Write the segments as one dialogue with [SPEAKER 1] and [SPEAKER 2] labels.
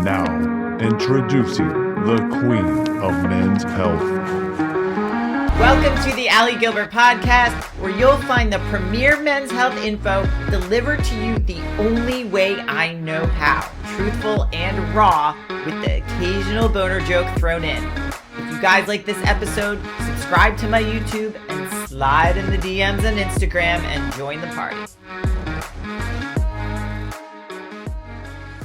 [SPEAKER 1] Now, introducing the Queen of Men's Health.
[SPEAKER 2] Welcome to the Gilbert podcast, where you'll find the premier men's health info delivered to you the only way I know how, truthful and raw, with the occasional boner joke thrown in. If you guys like this episode, subscribe to my YouTube and slide in the DMs on Instagram and join the party.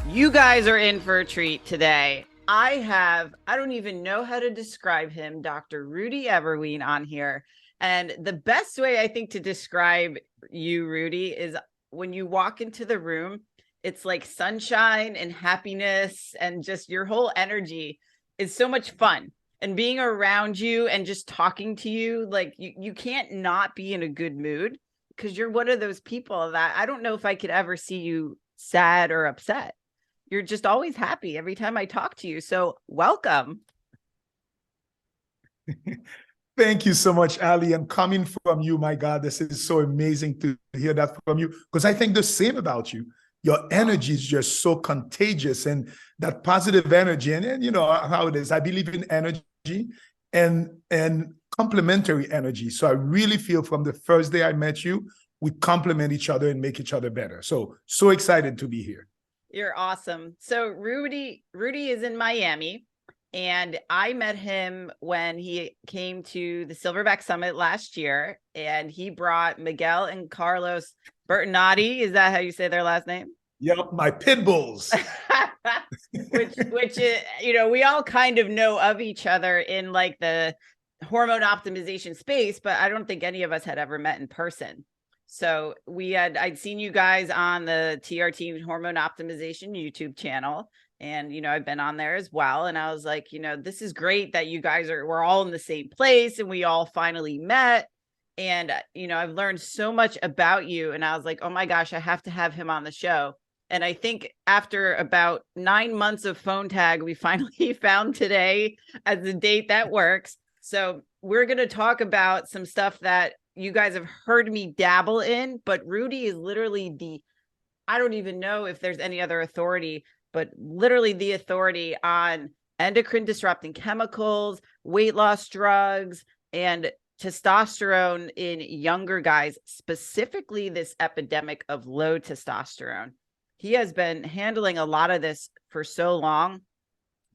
[SPEAKER 2] You guys are in for a treat today. I don't even know how to describe him, Dr. Rudy Eberwein on here. And the best way I think to describe you, Rudy, is when you walk into the room, it's like sunshine and happiness, and just your whole energy is so much fun. And being around you and just talking to you, like you can't not be in a good mood, because you're one of those people that I don't know if I could ever see you sad or upset. You're just always happy every time I talk to you. So welcome.
[SPEAKER 3] Thank you so much, Ali. And coming from you, my God, this is so amazing to hear that from you, because I think the same about you. Your energy is just so contagious, and that positive energy. And you know how it is. I believe in energy and complementary energy. So I really feel from the first day I met you, we complement each other and make each other better. So excited to be here.
[SPEAKER 2] You're awesome. So Rudy is in Miami, and I met him when he came to the Silverback Summit last year, and he brought Miguel and Carlos Bertinati. Is that how you say their last name?
[SPEAKER 3] Yep, my pit bulls.
[SPEAKER 2] which you know, we all kind of know of each other in like the hormone optimization space, but I don't think any of us had ever met in person. So I'd seen you guys on the TRT Hormone Optimization YouTube channel, and, you know, I've been on there as well. And I was like, you know, this is great that you guys we're all in the same place and we all finally met. And, you know, I've learned so much about you, and I was like, oh my gosh, I have to have him on the show. And I think after about 9 months of phone tag, we finally found today as the date that works. So we're going to talk about some stuff that you guys have heard me dabble in, but Rudy is literally I don't even know if there's any other authority, but literally the authority on endocrine disrupting chemicals, weight loss drugs, and testosterone in younger guys, specifically this epidemic of low testosterone. He has been handling a lot of this for so long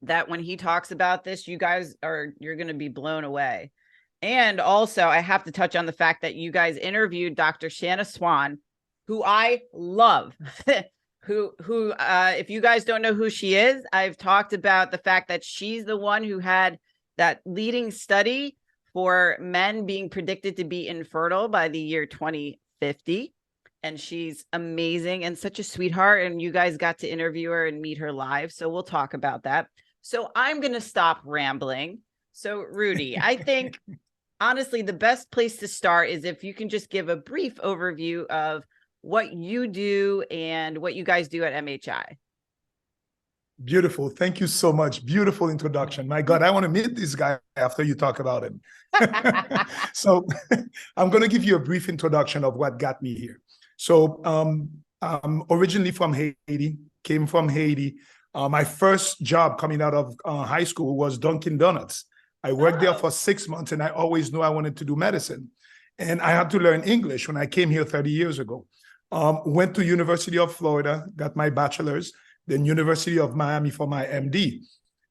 [SPEAKER 2] that when he talks about this, you're going to be blown away. And also, I have to touch on the fact that you guys interviewed Dr. Shanna Swan, who I love. who if you guys don't know who she is, I've talked about the fact that she's the one who had that leading study for men being predicted to be infertile by the year 2050. And she's amazing and such a sweetheart. And you guys got to interview her and meet her live. So we'll talk about that. So I'm going to stop rambling. So Rudy, I think honestly, the best place to start is if you can just give a brief overview of what you do and what you guys do at MHI.
[SPEAKER 3] Beautiful. Thank you so much. Beautiful introduction. My God, I want to meet this guy after you talk about him. So I'm going to give you a brief introduction of what got me here. So I'm originally from Haiti, came from Haiti. My first job coming out of high school was Dunkin' Donuts. I worked there for 6 months, and I always knew I wanted to do medicine. And I had to learn English when I came here 30 years ago. Went to University of Florida, got my bachelor's, then University of Miami for my MD.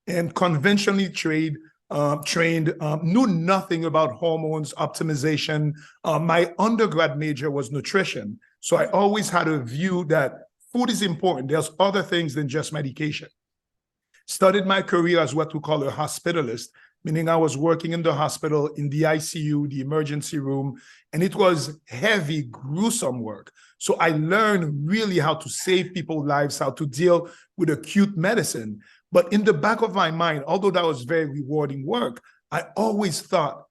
[SPEAKER 3] And conventionally trained, knew nothing about hormones, optimization. My undergrad major was nutrition. So I always had a view that food is important. There's other things than just medication. Started my career as what we call a hospitalist, meaning I was working in the hospital, in the ICU, the emergency room, and it was heavy, gruesome work. So I learned really how to save people's lives, how to deal with acute medicine. But in the back of my mind, although that was very rewarding work, I always thought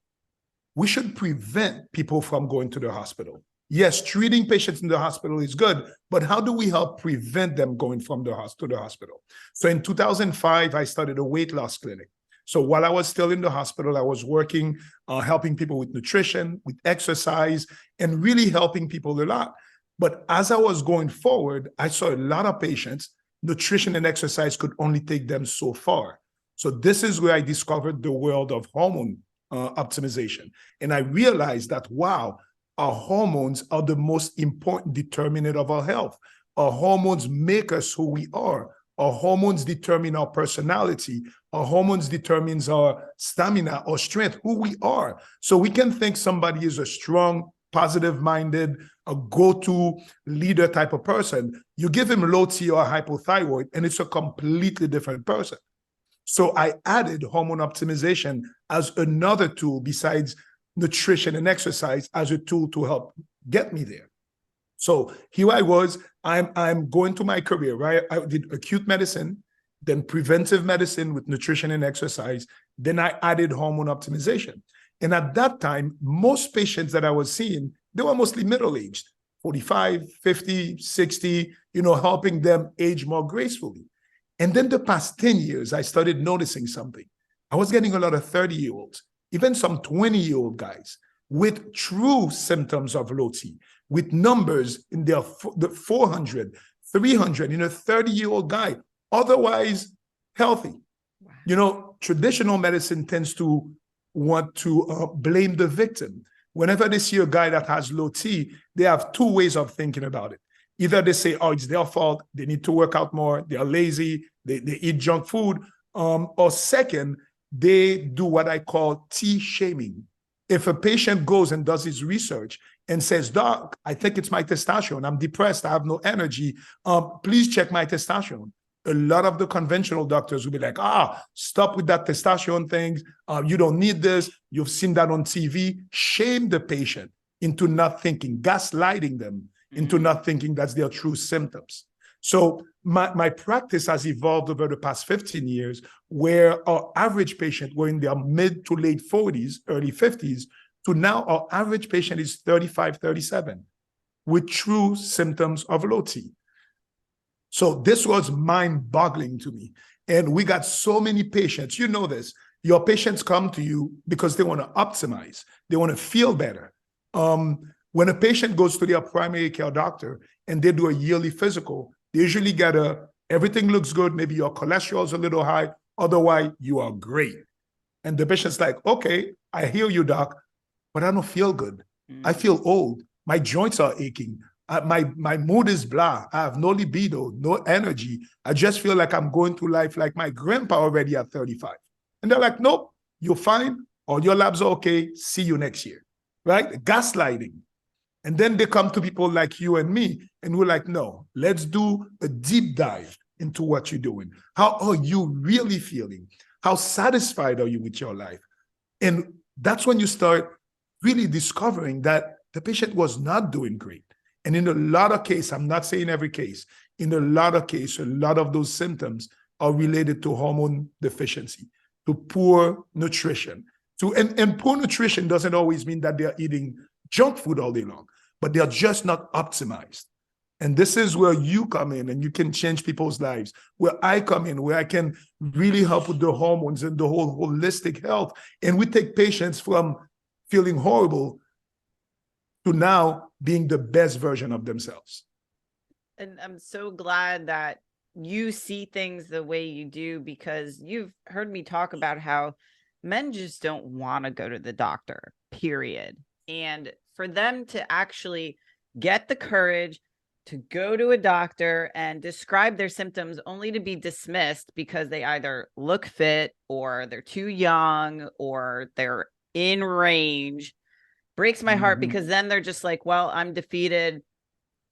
[SPEAKER 3] we should prevent people from going to the hospital. Yes, treating patients in the hospital is good, but how do we help prevent them going from the hospital? So in 2005, I started a weight loss clinic. So while I was still in the hospital, I was working, helping people with nutrition, with exercise, and really helping people a lot. But as I was going forward, I saw a lot of patients nutrition and exercise could only take them so far. So this is where I discovered the world of hormone optimization. And I realized that, wow, our hormones are the most important determinant of our health. Our hormones make us who we are. Our hormones determine our personality. Our hormones determines our stamina, our strength, who we are. So we can think somebody is a strong, positive-minded, a go-to leader type of person. You give him low T or hypothyroid, and it's a completely different person. So I added hormone optimization as another tool besides nutrition and exercise as a tool to help get me there. So here I was, I'm going to my career, right? I did acute medicine, then preventive medicine with nutrition and exercise. Then I added hormone optimization. And at that time, most patients that I was seeing, they were mostly middle-aged, 45, 50, 60, helping them age more gracefully. And then the past 10 years, I started noticing something. I was getting a lot of 30-year-olds, even some 20-year-old guys with true symptoms of low T, with numbers in the 400, 300 in a 30-year-old guy, otherwise healthy. Wow. Traditional medicine tends to want to blame the victim. Whenever they see a guy that has low T, they have two ways of thinking about it. Either they say, oh, it's their fault, they need to work out more, they're lazy, they eat junk food, or second, they do what I call T shaming. If a patient goes and does his research and says, doc, I think it's my testosterone, I'm depressed, I have no energy, please check my testosterone. A lot of the conventional doctors will be like, stop with that testosterone thing, you don't need this, you've seen that on TV. Shame the patient into not thinking, gaslighting them into not thinking that's their true symptoms. So my practice has evolved over the past 15 years, where our average patient were in their mid to late 40s, early 50s, to now our average patient is 35, 37 with true symptoms of low T. So this was mind-boggling to me. And we got so many patients, you know this, your patients come to you because they want to optimize, they want to feel better. When a patient goes to their primary care doctor and they do a yearly physical, they usually get everything looks good, maybe your cholesterol's a little high, otherwise you are great. And the patient's like, okay, I hear you, doc, but I don't feel good. I feel old. My joints are aching. My mood is blah. I have no libido, no energy. I just feel like I'm going through life like my grandpa already at 35. And they're like, nope, you're fine. All your labs are okay. See you next year, right? Gaslighting. And then they come to people like you and me, and we're like, no, let's do a deep dive into what you're doing. How are you really feeling? How satisfied are you with your life? And that's when you start really discovering that the patient was not doing great. And in a lot of cases, I'm not saying every case, in a lot of cases, a lot of those symptoms are related to hormone deficiency, to poor nutrition. And poor nutrition doesn't always mean that they're eating junk food all day long, but they're just not optimized. And this is where you come in and you can change people's lives, where I come in, where I can really help with the hormones and the whole holistic health. And we take patients from feeling horrible to now being the best version of themselves.
[SPEAKER 2] And I'm so glad that you see things the way you do, because you've heard me talk about how men just don't want to go to the doctor, period. And for them to actually get the courage to go to a doctor and describe their symptoms only to be dismissed because they either look fit or they're too young or they're in range breaks my heart, because then they're just like, well, I'm defeated.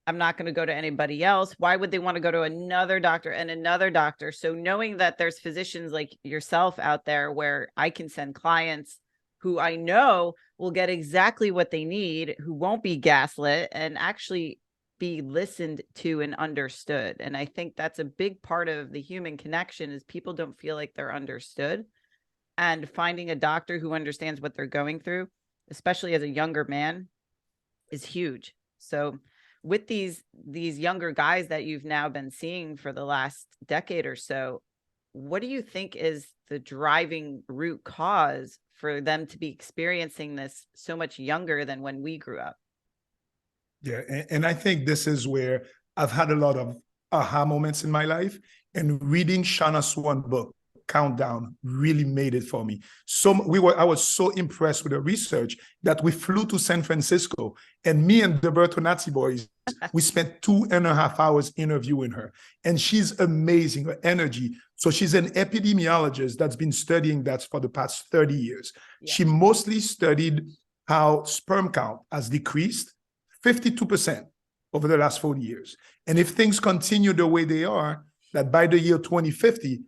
[SPEAKER 2] I'm not going to go to anybody else. Why would they want to go to another doctor and another doctor? So knowing that there's physicians like yourself out there where I can send clients who I know will get exactly what they need, who won't be gaslit and actually be listened to and understood. And I think that's a big part of the human connection, is people don't feel like they're understood, and finding a doctor who understands what they're going through, especially as a younger man, is huge. So with these younger guys that you've now been seeing for the last decade or so, what do you think is the driving root cause for them to be experiencing this so much younger than when we grew up?
[SPEAKER 3] Yeah, and I think this is where I've had a lot of aha moments in my life, and reading Shanna Swan book, Countdown, really made it for me. I was so impressed with the research that we flew to San Francisco, and me and the Bertonazzi boys, we spent 2.5 hours interviewing her, and she's amazing, her energy. So she's an epidemiologist that's been studying that for the past 30 years. Yeah. She mostly studied how sperm count has decreased 52% over the last 40 years. And if things continue the way they are, that by the year 2050,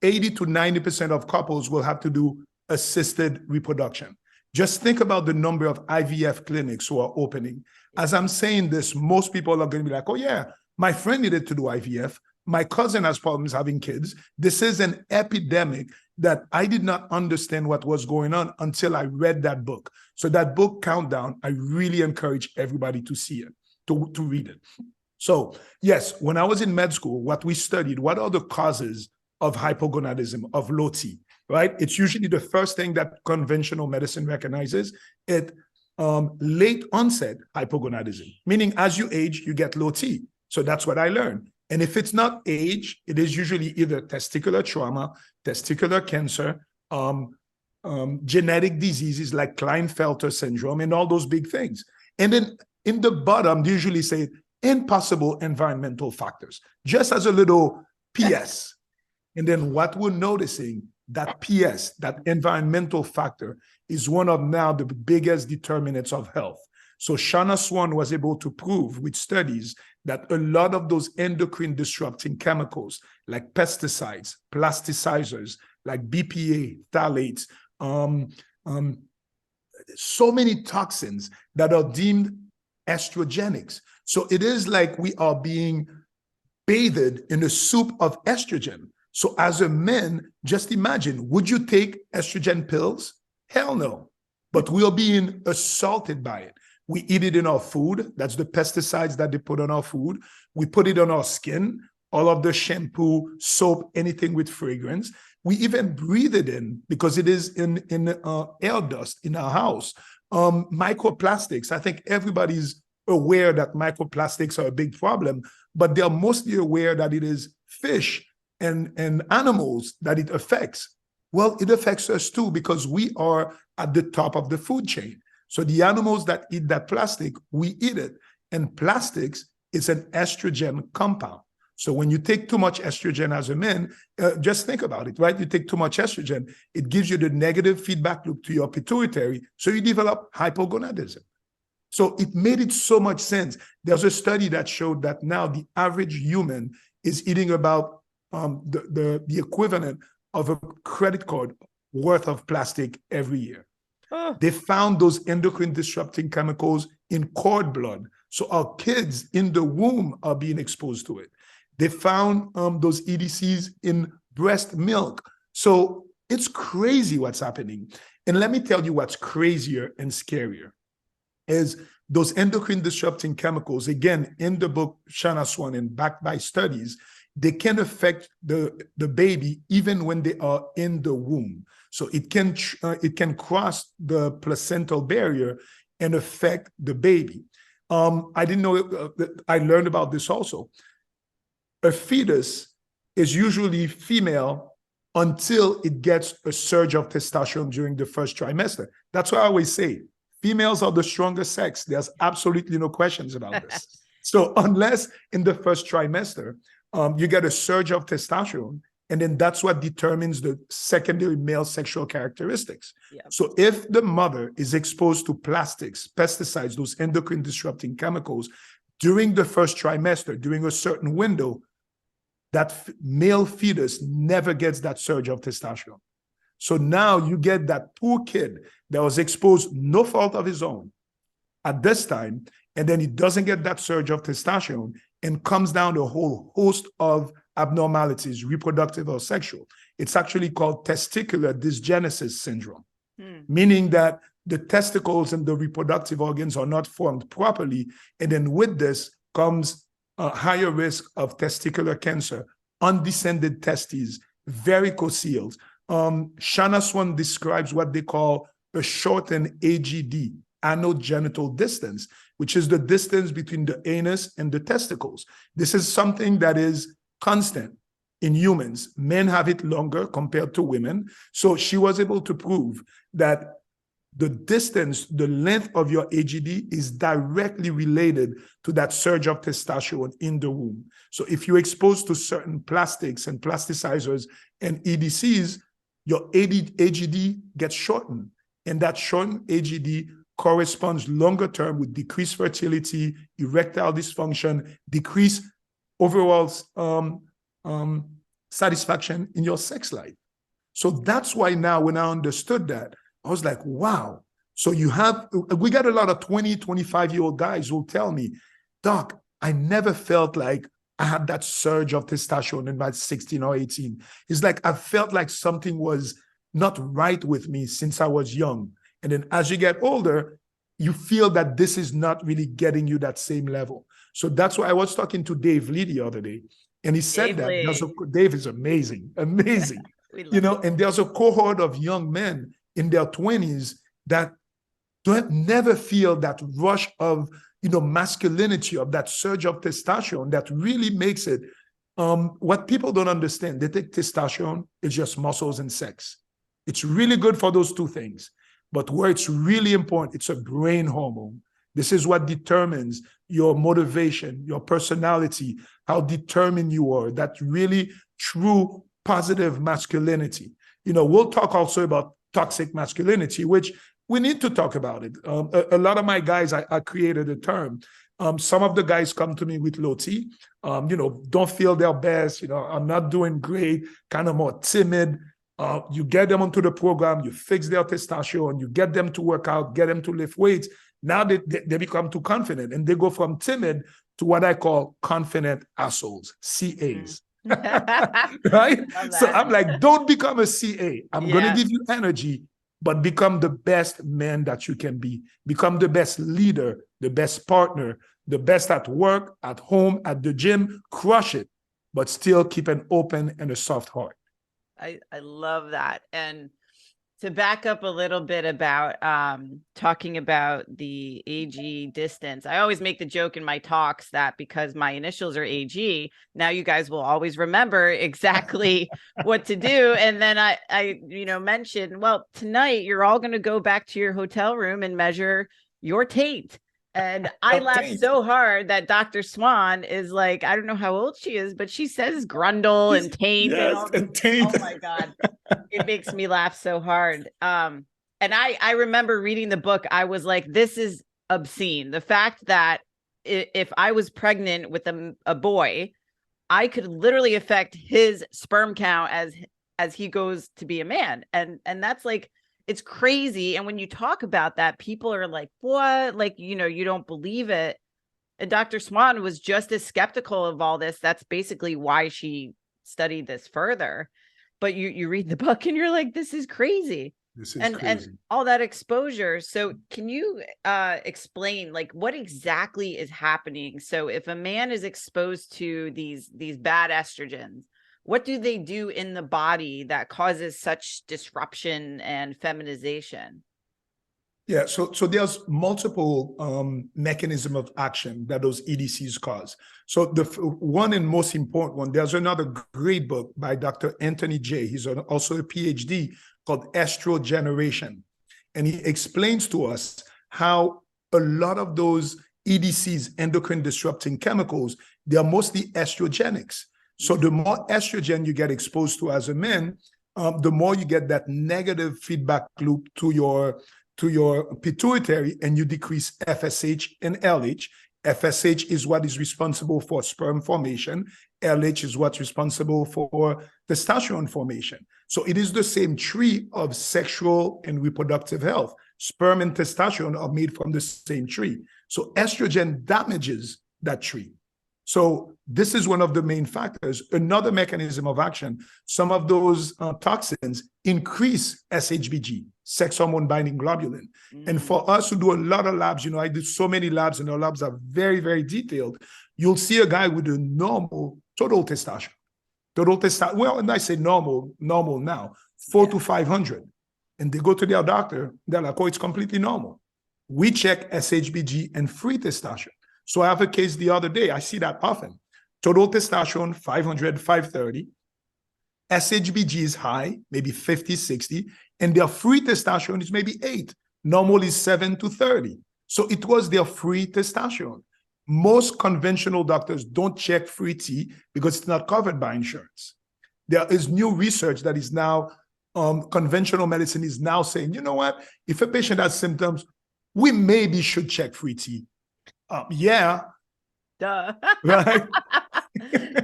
[SPEAKER 3] 80 to 90% of couples will have to do assisted reproduction. Just think about the number of IVF clinics who are opening. As I'm saying this, most people are going to be like, oh yeah, my friend needed to do IVF. My cousin has problems having kids. This is an epidemic that I did not understand what was going on until I read that book. So that book, Countdown, I really encourage everybody to see it, to read it. So yes, when I was in med school, what we studied, what are the causes of hypogonadism, of low T, right? It's usually the first thing that conventional medicine recognizes. It late onset hypogonadism, meaning as you age, you get low T. So that's what I learned. And if it's not age, it is usually either testicular trauma, testicular cancer, genetic diseases like Klinefelter syndrome, and all those big things. And then in the bottom, they usually say impossible environmental factors, just as a little PS. And then what we're noticing, that PS, that environmental factor, is one of now the biggest determinants of health. So Shanna Swan was able to prove with studies that a lot of those endocrine disrupting chemicals like pesticides, plasticizers, like BPA, phthalates, so many toxins that are deemed estrogenics. So it is like we are being bathed in a soup of estrogen. So as a man, just imagine, would you take estrogen pills? Hell no. But we are being assaulted by it. We eat it in our food. That's the pesticides that they put on our food. We put it on our skin, all of the shampoo, soap, anything with fragrance. We even breathe it in because it is in air dust in our house. Microplastics, I think everybody's aware that microplastics are a big problem, but they're mostly aware that it is fish and animals that it affects. Well, it affects us too because we are at the top of the food chain. So the animals that eat that plastic, we eat it. And plastics is an estrogen compound. So when you take too much estrogen as a man, just think about it, right? You take too much estrogen, it gives you the negative feedback loop to your pituitary, so you develop hypogonadism. So it made it so much sense. There's a study that showed that now the average human is eating about the equivalent of a credit card worth of plastic every year. They found those endocrine disrupting chemicals in cord blood. So our kids in the womb are being exposed to it. They found those EDCs in breast milk. So it's crazy what's happening. And let me tell you what's crazier and scarier is those endocrine disrupting chemicals, again, in the book Shanna Swan and backed by studies, they can affect the baby even when they are in the womb. So it can cross the placental barrier and affect the baby. I didn't know, I learned about this also. A fetus is usually female until it gets a surge of testosterone during the first trimester. That's why I always say, females are the strongest sex. There's absolutely no questions about this. So unless in the first trimester, you get a surge of testosterone, and then that's what determines the secondary male sexual characteristics. Yeah. So if the mother is exposed to plastics, pesticides, those endocrine disrupting chemicals during the first trimester, during a certain window, that male fetus never gets that surge of testosterone. So now you get that poor kid that was exposed, no fault of his own, at this time, and then he doesn't get that surge of testosterone and comes down to a whole host of abnormalities, reproductive or sexual. It's actually called testicular dysgenesis syndrome, meaning that the testicles and the reproductive organs are not formed properly. And then with this comes a higher risk of testicular cancer, undescended testes, varicocele. Shanna Swan describes what they call a shortened AGD, anogenital distance, which is the distance between the anus and the testicles. This is something that is constant in humans. Men have it longer compared to women. So she was able to prove that the distance, the length of your AGD is directly related to that surge of testosterone in the womb. So if you're exposed to certain plastics and plasticizers and EDCs, your AGD gets shortened. And that shortened AGD corresponds longer term with decreased fertility, erectile dysfunction, decreased overall satisfaction in your sex life. So that's why now when I understood that, I was like, wow. So we got a lot of 20, 25-year-old guys who tell me, Doc, I never felt like I had that surge of testosterone in my 16 or 18. It's like I felt like something was not right with me since I was young. And then as you get older, you feel that this is not really getting you that same level. So that's why I was talking to Dave Lee the other day. And he said Dave is amazing, amazing. And there's a cohort of young men in their 20s that never feel that rush of, masculinity, of that surge of testosterone that really makes it, what people don't understand, they think testosterone is just muscles and sex. It's really good for those two things. But where it's really important, it's a brain hormone. This is what determines your motivation, your personality, how determined you are, that really true positive masculinity. We'll talk also about toxic masculinity, which we need to talk about it. A lot of my guys, I created a term. Some of the guys come to me with low T, don't feel their best, I'm not doing great, kind of more timid. You get them onto the program, you fix their testosterone, you get them to work out, get them to lift weights. Now they become too confident and they go from timid to what I call confident assholes, CAs. Right? So I'm like, don't become a CA. I'm going to give you energy, but become the best man that you can be. Become the best leader, the best partner, the best at work, at home, at the gym. Crush it, but still keep an open and a soft heart.
[SPEAKER 2] I love that. And to back up a little bit about talking about the AG distance, I always make the joke in my talks that because my initials are AG, now you guys will always remember exactly what to do. And then I mentioned, well, tonight you're all going to go back to your hotel room and measure your taint. And I laughed so hard that Dr. Swan is like, I don't know how old she is, but she says grundle and taint.
[SPEAKER 3] And taint.
[SPEAKER 2] Oh my God. It makes me laugh so hard. And I remember reading the book. I was like, this is obscene. The fact that if I was pregnant with a boy, I could literally affect his sperm count as he goes to be a man. And that's like, it's crazy. And when you talk about that, people are like, what? Like, you don't believe it. And Dr. Swan was just as skeptical of all this. That's basically why she studied this further. But you read the book and you're like, this is crazy.
[SPEAKER 3] This is crazy.
[SPEAKER 2] And all that exposure. So can you explain like what exactly is happening? So if a man is exposed to these bad estrogens, what do they do in the body that causes such disruption and feminization?
[SPEAKER 3] Yeah, so there's multiple mechanism of action that those EDCs cause. So the one and most important one, there's another great book by Dr. Anthony J. He's also a PhD called Estrogeneration. And he explains to us how a lot of those EDCs, endocrine disrupting chemicals, they are mostly estrogenics. So the more estrogen you get exposed to as a man, the more you get that negative feedback loop to your pituitary, and you decrease FSH and LH. FSH is what is responsible for sperm formation. LH is what's responsible for testosterone formation. So it is the same tree of sexual and reproductive health. Sperm and testosterone are made from the same tree. So estrogen damages that tree. So this is one of the main factors. Another mechanism of action, some of those toxins increase SHBG, sex hormone binding globulin. And for us who do a lot of labs, I do so many labs and our labs are very, very detailed. You'll see a guy with a normal total testosterone. Well, and I say normal now, 400 to 500. And they go to their doctor, they're like, oh, it's completely normal. We check SHBG and free testosterone. So I have a case the other day. I see that often. Total testosterone, 500, 530. SHBG is high, maybe 50, 60. And their free testosterone is maybe 8. Normal is 7 to 30. So it was their free testosterone. Most conventional doctors don't check free T because it's not covered by insurance. There is new research that is now, conventional medicine is now saying, you know what? If a patient has symptoms, we maybe should check free T. Yeah.
[SPEAKER 2] Duh.
[SPEAKER 3] Right?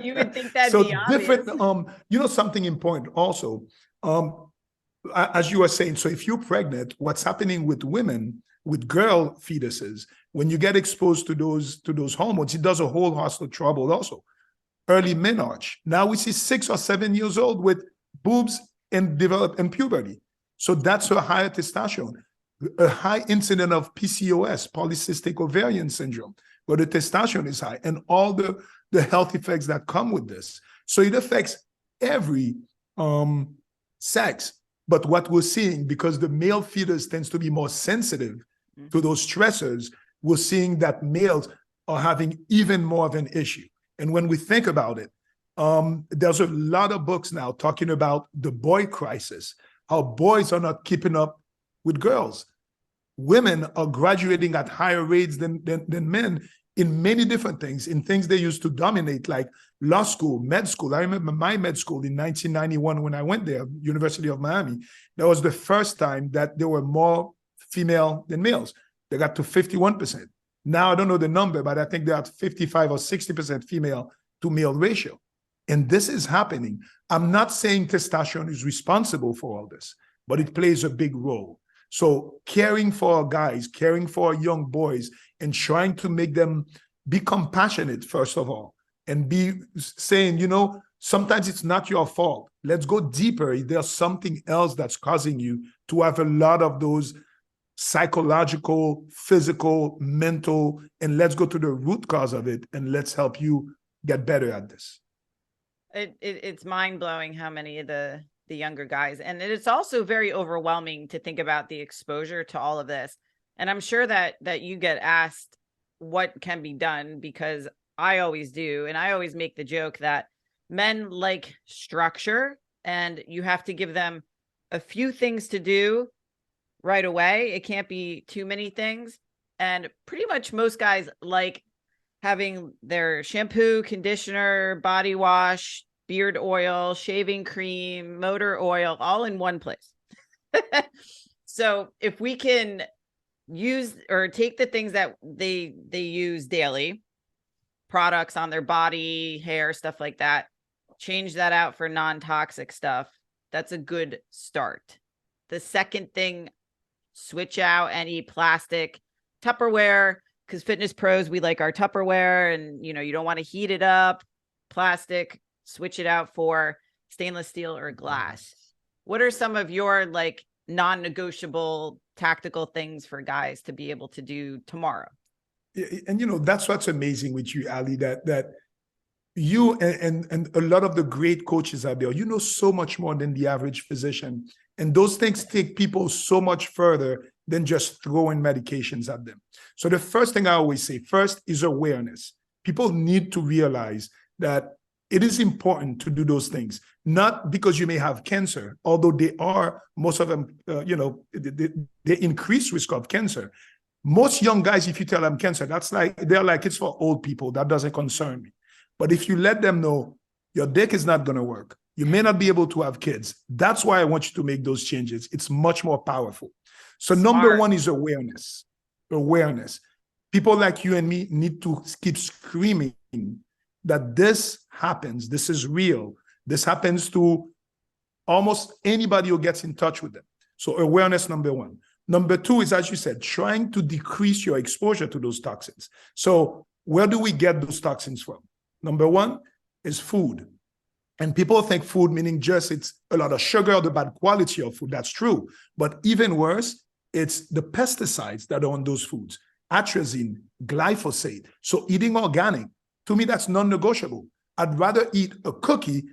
[SPEAKER 2] You would think that'd
[SPEAKER 3] So
[SPEAKER 2] be
[SPEAKER 3] different,
[SPEAKER 2] obvious.
[SPEAKER 3] something important also, as you were saying, so if you're pregnant, what's happening with women, with girl fetuses, when you get exposed to those hormones, it does a whole host of trouble also. Early menarche. Now we see 6 or 7 years old with boobs and develop in puberty. So that's a higher testosterone, a high incident of PCOS, polycystic ovarian syndrome, where the testosterone is high, and all the health effects that come with this. So it affects every sex. But what we're seeing, because the male fetus tends to be more sensitive to those stressors, we're seeing that males are having even more of an issue. And when we think about it, there's a lot of books now talking about the boy crisis, how boys are not keeping up with girls. Women are graduating at higher rates than men in many different things, in things they used to dominate, like law school, med school. I remember my med school in 1991 when I went there, University of Miami. That was the first time that there were more female than males. They got to 51%. Now, I don't know the number, but I think they're at 55 or 60% female to male ratio. And this is happening. I'm not saying testosterone is responsible for all this, but it plays a big role. So caring for our guys, caring for our young boys, and trying to make them be compassionate, first of all, and be saying, sometimes it's not your fault. Let's go deeper. There's something else that's causing you to have a lot of those psychological, physical, mental, and let's go to the root cause of it, and let's help you get better at this.
[SPEAKER 2] It's mind-blowing how many of the younger guys, and it's also very overwhelming to think about the exposure to all of this. And I'm sure that you get asked what can be done, because I always do. And I always make the joke that men like structure, and you have to give them a few things to do right away. It can't be too many things. And pretty much most guys like having their shampoo, conditioner, body wash, beard oil, shaving cream, motor oil, all in one place. So if we can use or take the things that they use daily, products on their body, hair, stuff like that, change that out for non-toxic stuff, that's a good start. The second thing, switch out any plastic Tupperware, because fitness pros, we like our Tupperware, and you don't want to heat it up. Plastic, switch it out for stainless steel or glass. What are some of your non-negotiable tactical things for guys to be able to do tomorrow?
[SPEAKER 3] And that's what's amazing with you, Ali, that you and a lot of the great coaches out there, so much more than the average physician. And those things take people so much further than just throwing medications at them. So the first thing I always say first is awareness. People need to realize that it is important to do those things, not because you may have cancer, although they are, most of them, they increase risk of cancer. Most young guys, if you tell them cancer, they're like, it's for old people. That doesn't concern me. But if you let them know your dick is not going to work, you may not be able to have kids. That's why I want you to make those changes. It's much more powerful. So number one is awareness. Awareness. People like you and me need to keep screaming that this happens. This is real. This happens to almost anybody who gets in touch with them. So awareness, number one. Number two is, as you said, trying to decrease your exposure to those toxins. So where do we get those toxins from? Number one is food. And people think food meaning just it's a lot of sugar or the bad quality of food. That's true. But even worse, it's the pesticides that are on those foods. Atrazine, glyphosate. So eating organic, to me, that's non-negotiable. I'd rather eat a cookie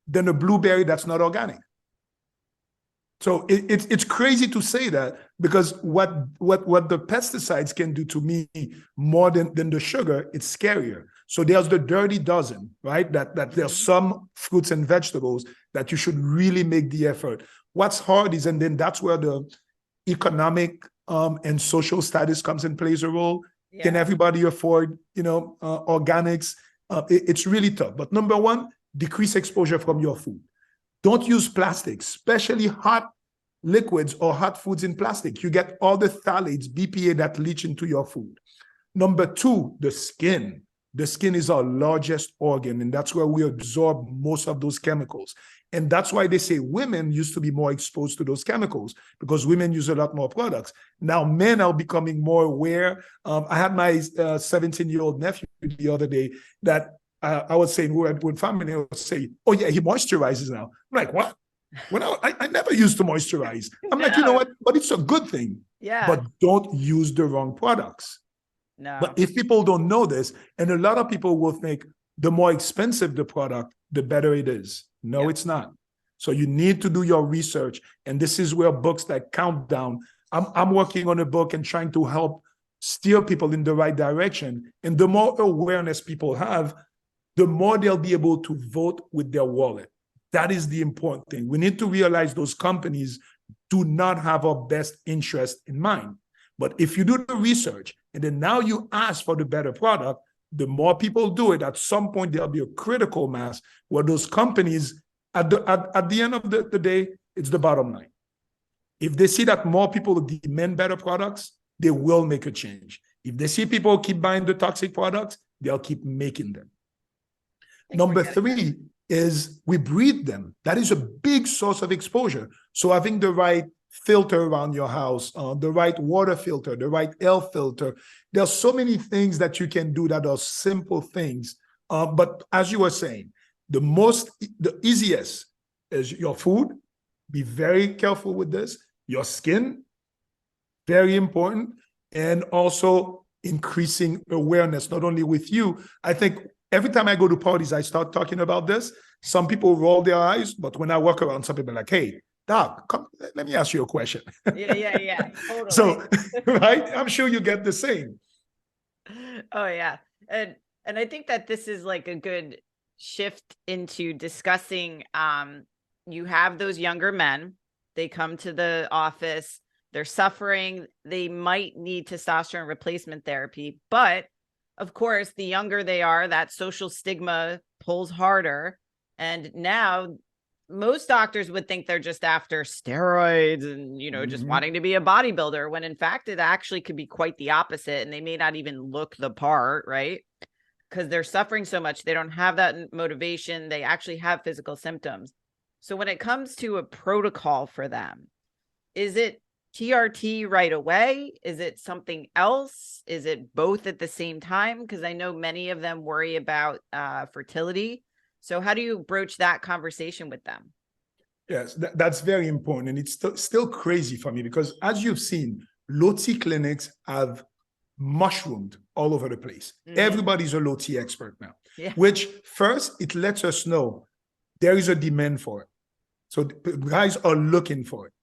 [SPEAKER 3] than a blueberry that's not organic. So it's crazy to say that, because what the pesticides can do to me more than the sugar, it's scarier. So there's the dirty dozen, right? That there's some fruits and vegetables that you should really make the effort. What's hard is, and then that's where the economic and social status comes and plays a role.
[SPEAKER 2] Yeah.
[SPEAKER 3] Can everybody afford, organics? It's really tough. But number one, decrease exposure from your food. Don't use plastic, especially hot liquids or hot foods in plastic. You get all the phthalates, BPA that leach into your food. Number two, the skin. The skin is our largest organ, and that's where we absorb most of those chemicals. And that's why they say women used to be more exposed to those chemicals, because women use a lot more products. Now men are becoming more aware. I had my 17-year-old nephew the other day that I was saying, we were with family, I would say, oh yeah, he moisturizes now. I'm like, what? Well, I never used to moisturize. I'm like, you know what? But it's a good thing.
[SPEAKER 2] Yeah.
[SPEAKER 3] But don't use the wrong products.
[SPEAKER 2] No.
[SPEAKER 3] But if people don't know this, and a lot of people will think the more expensive the product, the better it is. No, it's not. So you need to do your research. And this is where books like Countdown, I'm working on a book and trying to help steer people in the right direction. And the more awareness people have, the more they'll be able to vote with their wallet. That is the important thing. We need to realize those companies do not have our best interest in mind. But if you do the research and then now you ask for the better product, the more people do it, at some point there'll be a critical mass where those companies, at the end of the day, it's the bottom line. If they see that more people demand better products, they will make a change. If they see people keep buying the toxic products, they'll keep making them. Number three is we breed them. That is a big source of exposure. So having the right filter around your house, the right water filter, the right air filter. There's so many things that you can do that are simple things. But as you were saying, the easiest is your food. Be very careful with this. Your skin, very important. And also increasing awareness, not only with you. I think every time I go to parties, I start talking about this. Some people roll their eyes, but when I walk around, some people are like, hey, Doc, come, let me ask you a question.
[SPEAKER 2] Yeah. Totally.
[SPEAKER 3] So, right? I'm sure you get the same.
[SPEAKER 2] Oh, yeah. And I think that this is like a good shift into discussing, you have those younger men, they come to the office, they're suffering, they might need testosterone replacement therapy, but of course, the younger they are, that social stigma pulls harder. And now most doctors would think they're just after steroids and, just wanting to be a bodybuilder, when in fact, it actually could be quite the opposite. And they may not even look the part, right? Because they're suffering so much. They don't have that motivation. They actually have physical symptoms. So when it comes to a protocol for them, is it TRT right away? Is it something else? Is it both at the same time? Because I know many of them worry about fertility. So how do you broach that conversation with them?
[SPEAKER 3] Yes, that's very important. And it's still crazy for me because as you've seen, low T clinics have mushroomed all over the place. Everybody's a low T expert now, which first, it lets us know there is a demand for it. So guys are looking for it.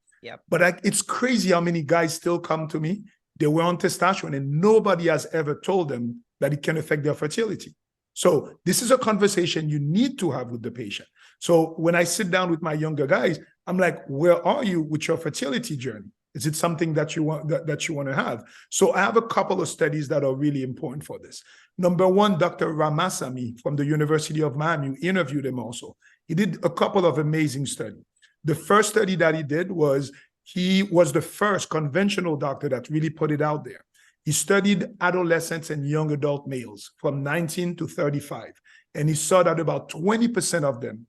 [SPEAKER 3] But it's crazy how many guys still come to me. They were on testosterone and nobody has ever told them that it can affect their fertility. So this is a conversation you need to have with the patient. So when I sit down with my younger guys, I'm like, where are you with your fertility journey? Is it something that you want to have? So I have a couple of studies that are really important for this. Number one, Dr. Ramasamy from the University of Miami, you interviewed him also. He did a couple of amazing studies. The first study that he did was, he was the first conventional doctor that really put it out there. He studied adolescents and young adult males from 19 to 35. And he saw that about 20% of them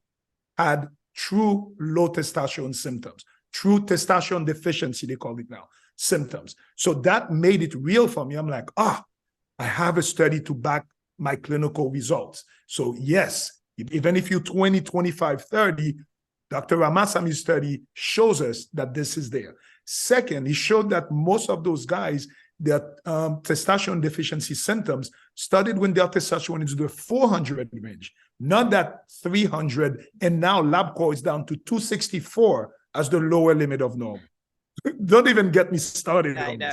[SPEAKER 3] had true low testosterone symptoms, true testosterone deficiency, they call it now, symptoms. So that made it real for me. I'm like, I have a study to back my clinical results. So yes, even if you're 20, 25, 30, Dr. Ramasamy's study shows us that this is there. Second, he showed that most of those guys, their testosterone deficiency symptoms started when their testosterone is the 400 range, not that 300, and now LabCorp is down to 264 as the lower limit of normal. Don't even get me started
[SPEAKER 2] I
[SPEAKER 3] on
[SPEAKER 2] know.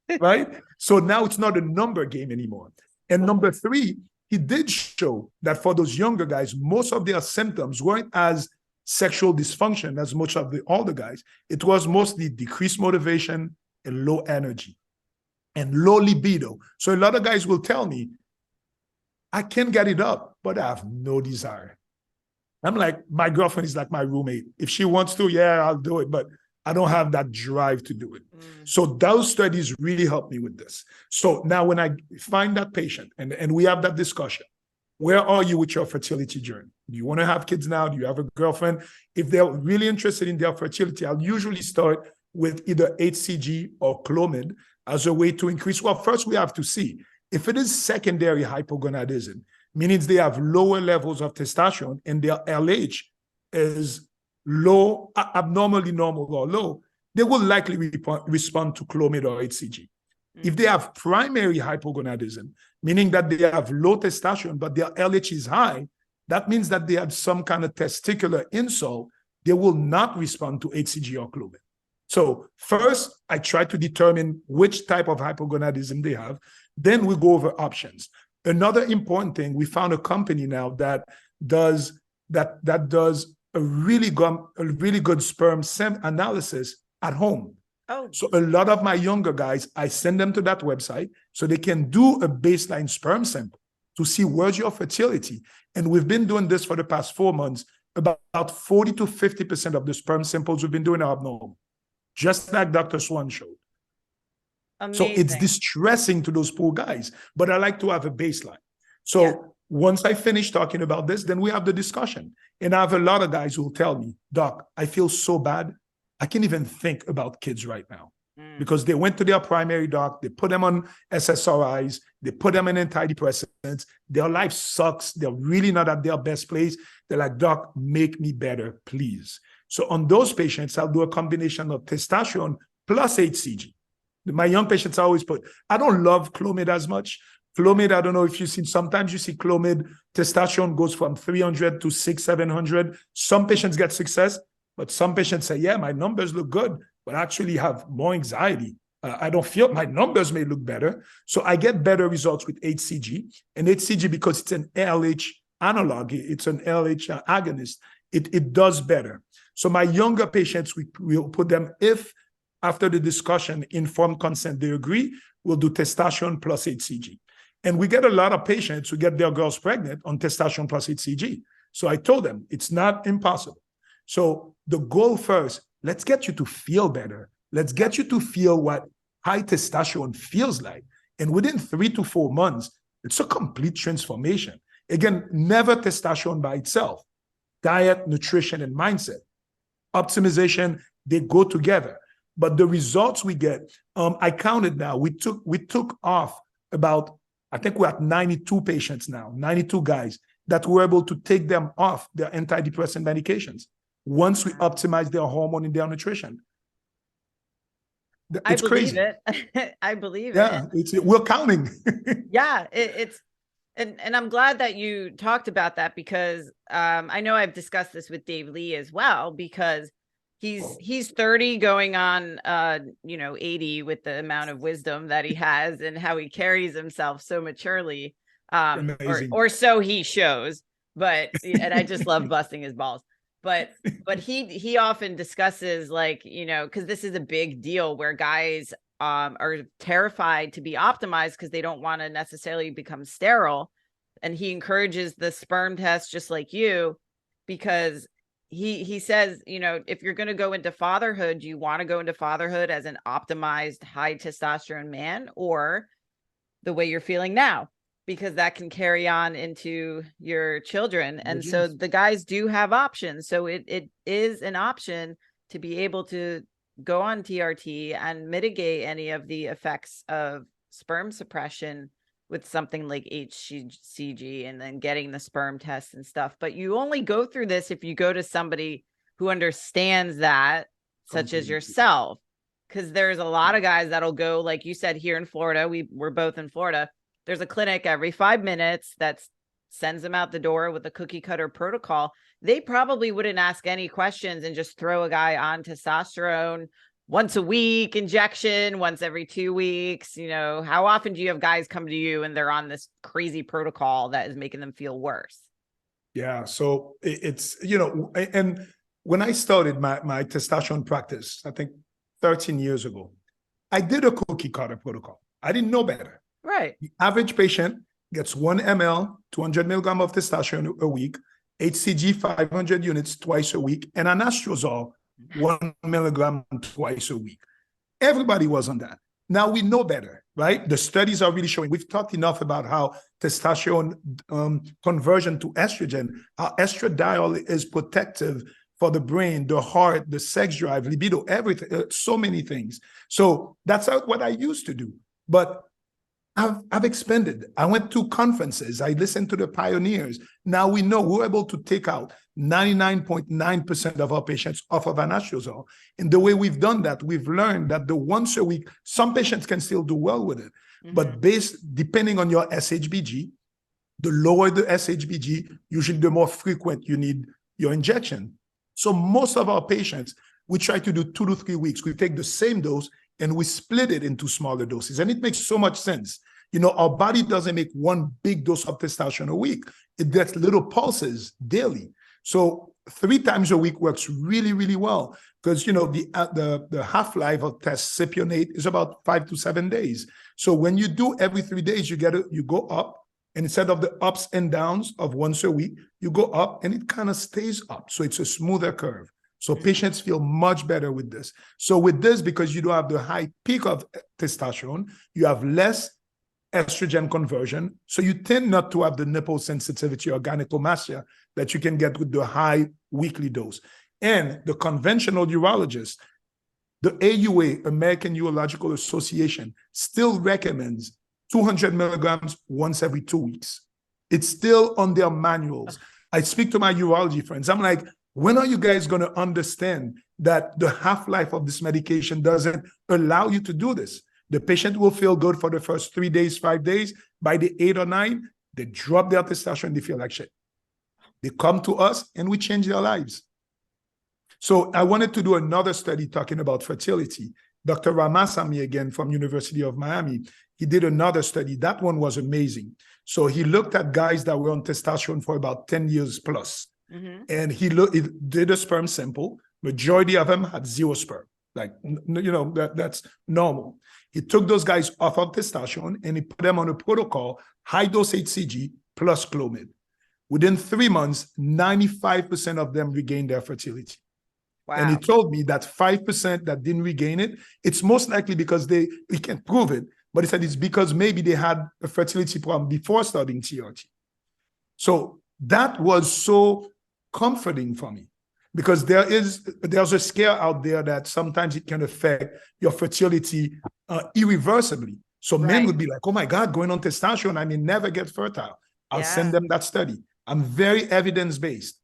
[SPEAKER 3] this, right? So now it's not a number game anymore. And number three, he did show that for those younger guys, most of their symptoms weren't as sexual dysfunction as much of the older guys. It was mostly decreased motivation and low energy and low libido. So a lot of guys will tell me, I can get it up, but I have no desire. I'm like, my girlfriend is like my roommate. If she wants to, yeah, I'll do it, but I don't have that drive to do it. So those studies really helped me with this. So now when I find that patient and we have that discussion, where are you with your fertility journey? Do you want to have kids now? Do you have a girlfriend? If they're really interested in their fertility, I'll usually start with either HCG or Clomid as a way to increase. Well, first we have to see if it is secondary hypogonadism, meaning they have lower levels of testosterone and their LH is low, abnormally normal or low, they will likely respond to Clomid or HCG. If they have primary hypogonadism, meaning that they have low testosterone, but their LH is high, that means that they had some kind of testicular insult, they will not respond to HCG or Clomid. So first, I try to determine which type of hypogonadism they have. Then we go over options. Another important thing, we found a company now that does a really good sperm analysis at home.
[SPEAKER 2] Oh,
[SPEAKER 3] So a lot of my younger guys, I send them to that website so they can do a baseline sperm sample to see where's your fertility. And we've been doing this for the past 4 months. About 40 to 50% of the sperm samples we've been doing are abnormal, just like Dr. Swan showed.
[SPEAKER 2] amazing.
[SPEAKER 3] So it's distressing to those poor guys, but I like to have a baseline. So once I finish talking about this, then we have the discussion. And I have a lot of guys who will tell me, Doc, I feel so bad. I can't even think about kids right now because they went to their primary doc, they put them on SSRIs, they put them in antidepressants. Their life sucks. They're really not at their best place. They're like, Doc, make me better, please. So on those patients, I'll do a combination of testosterone plus HCG. My young patients always put, I don't love Clomid as much. Clomid, I don't know if you've seen, sometimes you see Clomid, testosterone goes from 300 to 600, 700. Some patients get success, but some patients say, yeah, my numbers look good, but I actually have more anxiety. I don't feel my numbers may look better. So I get better results with HCG. And HCG, because it's an LH analog, it's an LH agonist, it does better. So my younger patients, we'll put them, if after the discussion, informed consent, they agree, we'll do testosterone plus HCG. And we get a lot of patients who get their girls pregnant on testosterone plus HCG. So I told them, it's not impossible. So the goal first, let's get you to feel better. Let's get you to feel what high testosterone feels like. And within 3 to 4 months, it's a complete transformation. Again, never testosterone by itself. Diet, nutrition, and mindset. Optimization, they go together. But the results we get, I counted now, we took off about, I think we're at 92 patients now, 92 guys that were able to take them off their antidepressant medications once we optimize their hormone and their nutrition. It's crazy.
[SPEAKER 2] It. I believe it.
[SPEAKER 3] Yeah, we're counting.
[SPEAKER 2] Yeah, and I'm glad that you talked about that because I know I've discussed this with Dave Lee as well, because he's 30 going on 80 with the amount of wisdom that he has and how he carries himself so maturely, or so he shows, but and I just love busting his balls, but he often discusses, like, because this is a big deal where guys are terrified to be optimized because they don't want to necessarily become sterile, and he encourages the sperm test just like you, because he says, if you're going to go into fatherhood, you want to go into fatherhood as an optimized high testosterone man, or the way you're feeling now, because that can carry on into your children. And so the guys do have options. So it is an option to be able to go on TRT and mitigate any of the effects of sperm suppression with something like HCG and then getting the sperm tests and stuff. But you only go through this if you go to somebody who understands that, such as yourself, because there's a lot of guys that'll go, like you said, here in Florida, we're both in Florida. There's a clinic every 5 minutes that's sends them out the door with a cookie cutter protocol, they probably wouldn't ask any questions and just throw a guy on testosterone once a week injection, once every 2 weeks. You know, how often do you have guys come to you and they're on this crazy protocol that is making them feel worse?
[SPEAKER 3] Yeah. So it's, you know, and when I started my testosterone practice, I think 13 years ago, I did a cookie cutter protocol. I didn't know better.
[SPEAKER 2] Right.
[SPEAKER 3] The average patient gets 1 ml, 200 milligram of testosterone a week, HCG 500 units twice a week, and anastrozole 1 milligram twice a week. Everybody was on that. Now we know better, right? The studies are really showing. We've talked enough about how testosterone conversion to estrogen, how estradiol is protective for the brain, the heart, the sex drive, libido, everything, so many things. So that's what I used to do. But I've expanded. I went to conferences. I listened to the pioneers. Now we know we're able to take out 99.9% of our patients off of anastrozole. And the way we've done that, we've learned that the once a week, some patients can still do well with it. But depending on your SHBG, the lower the SHBG, usually the more frequent you need your injection. So most of our patients, we try to do 2 to 3 weeks. We take the same dose and we split it into smaller doses. And it makes so much sense. You know, our body doesn't make one big dose of testosterone a week. It gets little pulses daily. So 3 times a week works really, really well because, you know, the half-life of tescipionate is about 5 to 7 days. So when you do every 3 days, you go up. And instead of the ups and downs of once a week, you go up and it kind of stays up. So it's a smoother curve. So patients feel much better with this. So with this, because you don't have the high peak of testosterone, you have less estrogen conversion. So you tend not to have the nipple sensitivity or gynecomastia that you can get with the high weekly dose. And the conventional urologist, the AUA, American Urological Association, still recommends 200 milligrams once every 2 weeks. It's still on their manuals. I speak to my urology friends. I'm like, when are you guys going to understand that the half-life of this medication doesn't allow you to do this? The patient will feel good for the first 3 days, 5 days. By the 8 or 9, they drop their testosterone, they feel like shit. They come to us and we change their lives. So I wanted to do another study talking about fertility. Dr. Ramasamy, again, from University of Miami, he did another study. That one was amazing. So he looked at guys that were on testosterone for about 10 years plus. And he did a sperm sample. Majority of them had 0 sperm. Like, you know, that's normal. He took those guys off of testosterone and he put them on a protocol, high dose HCG plus Clomid. Within 3 months, 95% of them regained their fertility. Wow. And he told me that 5% that didn't regain it, it's most likely because we can't prove it, but he said it's because maybe they had a fertility problem before starting TRT. So that was so comforting for me because there's a scare out there that sometimes it can affect your fertility irreversibly. So men would be like, oh my God, going on testosterone, I may never get fertile. I'll send them that study. I'm very evidence-based.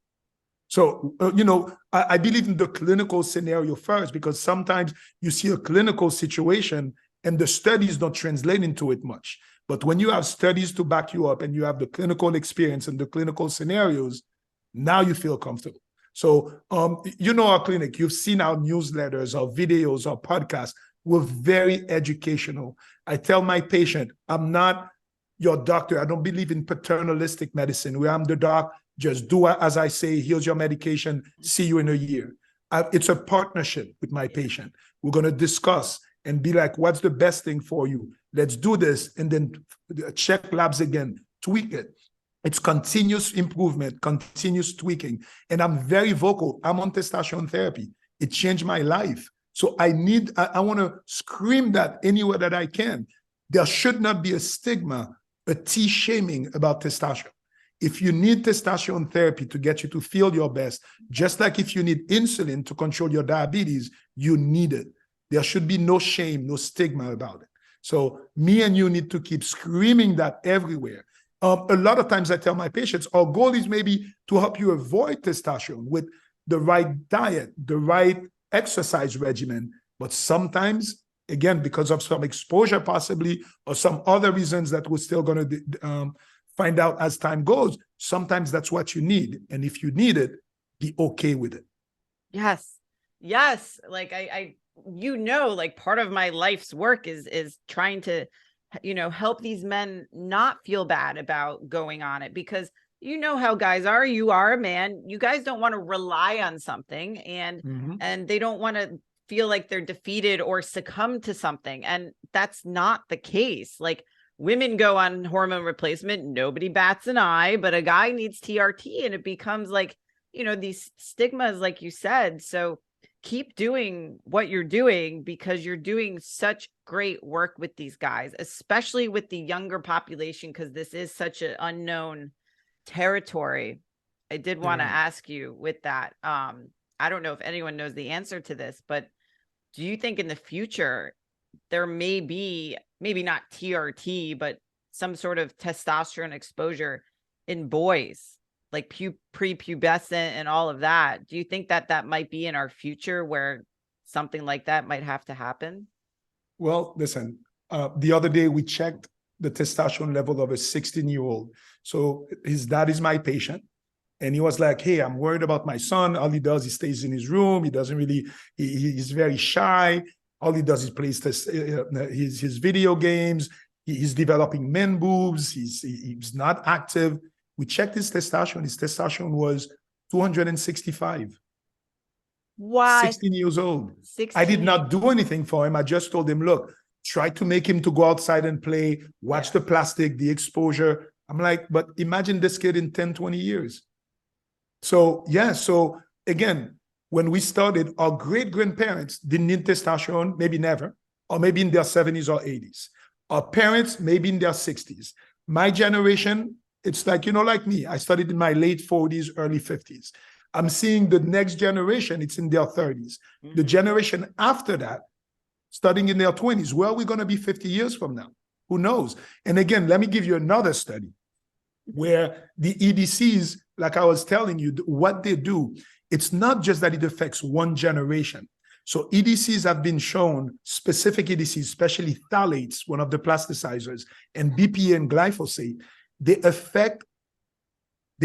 [SPEAKER 3] So, you know, I believe in the clinical scenario first because sometimes you see a clinical situation and the studies don't translate into it much. But when you have studies to back you up and you have the clinical experience and the clinical scenarios, now you feel comfortable. So, you know, our clinic, you've seen our newsletters, our videos, our podcasts. We're very educational. I tell my patient, I'm not your doctor. I don't believe in paternalistic medicine where I'm the doc. Just do as I say. Here's your medication. See you in a year. It's a partnership with my patient. We're going to discuss and be like, what's the best thing for you? Let's do this. And then check labs again, tweak it. It's continuous improvement, continuous tweaking. And I'm very vocal. I'm on testosterone therapy. It changed my life. So I want to scream that anywhere that I can. There should not be a stigma, a T-shaming about testosterone. If you need testosterone therapy to get you to feel your best, just like if you need insulin to control your diabetes, you need it. There should be no shame, no stigma about it. So me and you need to keep screaming that everywhere. A lot of times I tell my patients, our goal is maybe to help you avoid testosterone with the right diet, the right exercise regimen. But sometimes, again, because of some exposure possibly, or some other reasons that we're still going to Find out as time goes, sometimes that's what you need. And if you need it, be okay with it.
[SPEAKER 2] Yes. Yes. Like like part of my life's work is trying to, help these men not feel bad about going on it, because you know how guys are. You are a man. You guys don't want to rely on something, and they don't want to feel like they're defeated or succumb to something. And that's not the case. Like, women go on hormone replacement, nobody bats an eye, but a guy needs TRT, and it becomes like, these stigmas, like you said. So keep doing what you're doing, because you're doing such great work with these guys, especially with the younger population, because this is such an unknown territory. I did want to ask you with that. I don't know if anyone knows the answer to this, but do you think in the future there may be, maybe not TRT, but some sort of testosterone exposure in boys, like prepubescent and all of that? Do you think that might be in our future, where something like that might have to happen?
[SPEAKER 3] Well, listen, the other day we checked the testosterone level of a 16-year-old. So his dad is my patient. And he was like, hey, I'm worried about my son. All he does, he stays in his room. He doesn't really, he's very shy. All he does is plays his video games. He's developing man boobs. He's not active. We checked his testosterone. His testosterone was 265.
[SPEAKER 2] What?
[SPEAKER 3] 16 years old.
[SPEAKER 2] 16.
[SPEAKER 3] I did not do anything for him. I just told him, look, try to make him to go outside and play, watch the plastic, the exposure. I'm like, but imagine this kid in 10, 20 years. So, so again, when we started, our great-grandparents didn't need testosterone, maybe never, or maybe in their 70s or 80s. Our parents, maybe in their 60s. My generation, it's like, like me, I started in my late 40s, early 50s. I'm seeing the next generation, it's in their 30s. The generation after that, starting in their 20s, where are we going to be 50 years from now? Who knows? And again, let me give you another study where the EDCs, like I was telling you, what they do, it's not just that it affects one generation. So EDCs have been shown, specific EDCs, especially phthalates, one of the plasticizers, and BPA and glyphosate, they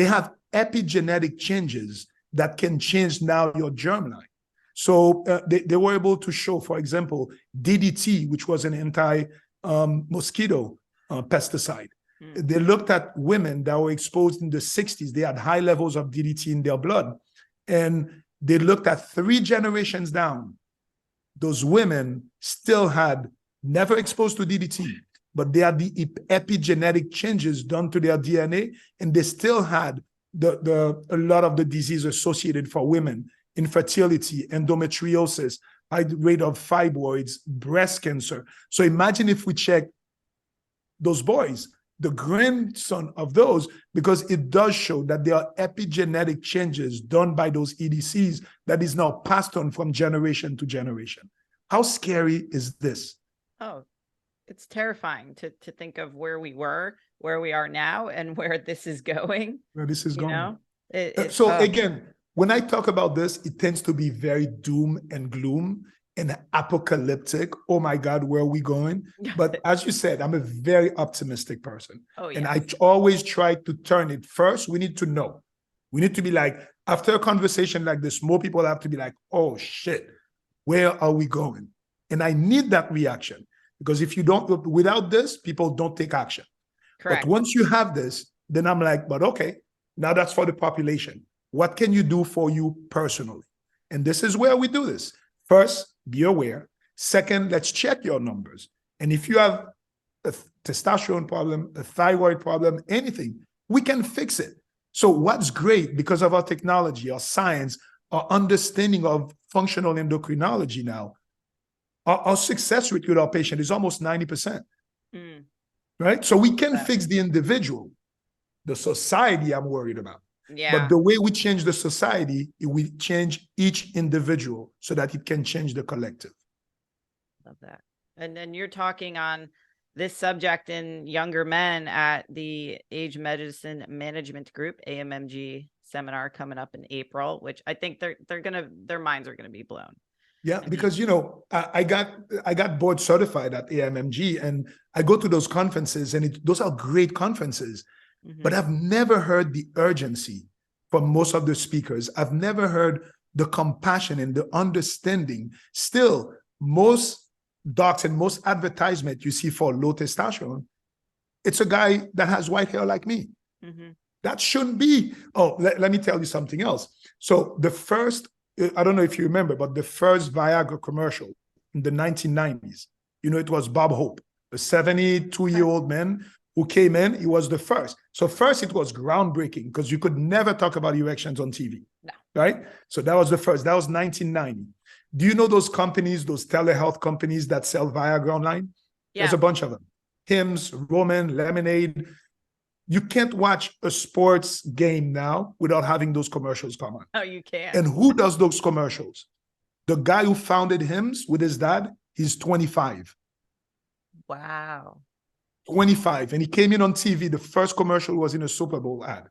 [SPEAKER 3] have epigenetic changes that can change now your germline. So they were able to show, for example, DDT, which was an anti-mosquito pesticide. They looked at women that were exposed in the 60s. They had high levels of DDT in their blood. And they looked at 3 generations down. Those women still had never exposed to DDT, but they had the epigenetic changes done to their DNA, and they still had a lot of the disease associated for women: infertility, endometriosis, high rate of fibroids, breast cancer. So imagine if we check those boys, the grandson of those, because it does show that there are epigenetic changes done by those EDCs that is now passed on from generation to generation. How scary is this?
[SPEAKER 2] Oh, it's terrifying to think of where we were, where we are now, and where this is going.
[SPEAKER 3] Where this is going. Again, when I talk about this, it tends to be very doom and gloom and apocalyptic. Oh my God, where are we going? But as you said, I'm a very optimistic person. Oh, yes. And I always try to turn it. First, we need to know. We need to be like, after a conversation like this, more people have to be like, oh shit, where are we going? And I need that reaction, because if you don't, without this, people don't take action. Correct. But once you have this, then I'm like, but okay, now that's for the population. What can you do for you personally? And this is where we do this. First, be aware. Second, let's check your numbers. And if you have a testosterone problem, a thyroid problem, anything, we can fix it. So what's great, because of our technology, our science, our understanding of functional endocrinology now, our success rate with our patient is almost 90%. Right? So we can fix the individual. The society I'm worried about. Yeah. But the way we change the society, we change each individual so that it can change the collective.
[SPEAKER 2] Love that. And then you're talking on this subject in younger men at the Age Medicine Management Group, AMMG seminar coming up in April, which I think their minds are gonna be blown.
[SPEAKER 3] Yeah, because I got board certified at AMMG, and I go to those conferences, and those are great conferences. But I've never heard the urgency from most of the speakers. I've never heard the compassion and the understanding. Still, most docs and most advertisement you see for low testosterone, it's a guy that has white hair like me. That shouldn't be. Oh, let me tell you something else. So the first, I don't know if you remember, but the first Viagra commercial in the 1990s, you know, it was Bob Hope, a 72-year-old man who came in. He was the first. So first it was groundbreaking because you could never talk about erections on TV, right? So that was the first. That was 1990. Do you know those companies, those telehealth companies that sell Viagra online? Yeah. There's a bunch of them. Hims, Roman, Lemonade. You can't watch a sports game now without having those commercials come on.
[SPEAKER 2] Oh, you can't.
[SPEAKER 3] And who does those commercials? The guy who founded Hims with his dad, he's 25.
[SPEAKER 2] Wow.
[SPEAKER 3] 25. And he came in on TV. The first commercial was in a Super Bowl ad.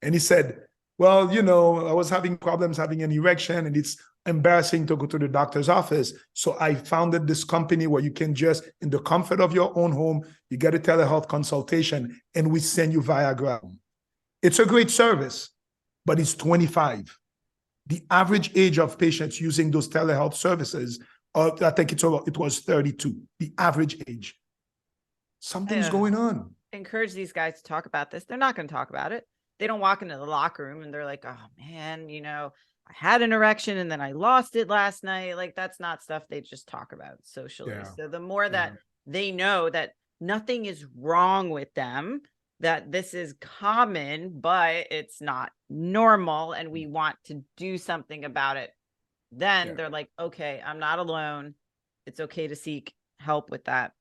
[SPEAKER 3] And he said, well, you know, I was having problems having an erection and it's embarrassing to go to the doctor's office. So I founded this company where you can just, in the comfort of your own home, you get a telehealth consultation and we send you Viagra. It's a great service, but it's 25. The average age of patients using those telehealth services, I think it was 32, the average age. Something's going on.
[SPEAKER 2] I encourage these guys to talk about this. They're not going to talk about it. They don't walk into the locker room and they're like, oh man, you know, I had an erection and then I lost it last night. Like that's not stuff they just talk about socially. Yeah. So the more that they know that nothing is wrong with them, that this is common, but it's not normal and we want to do something about it, then they're like, okay, I'm not alone. It's okay to seek help with that.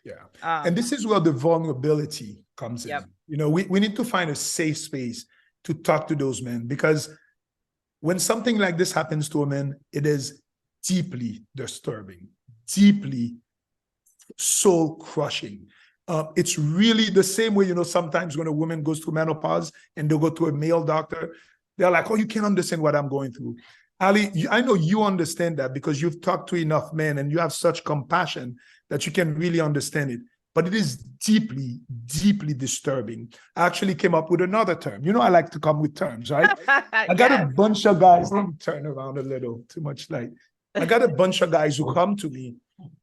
[SPEAKER 3] Yeah. And this is where the vulnerability comes in. You know, we need to find a safe space to talk to those men, because when something like this happens to a man, it is deeply disturbing, deeply soul crushing. It's really the same way, you know, sometimes when a woman goes through menopause and they'll go to a male doctor, they're like, oh, you can't understand what I'm going through. Ali, I know you understand that because you've talked to enough men and you have such compassion that you can really understand it. But it is deeply, deeply disturbing. I actually came up with another term. You know, I like to come with terms, right? I got a bunch of guys. Let me turn around a little, too much light. I got a bunch of guys who come to me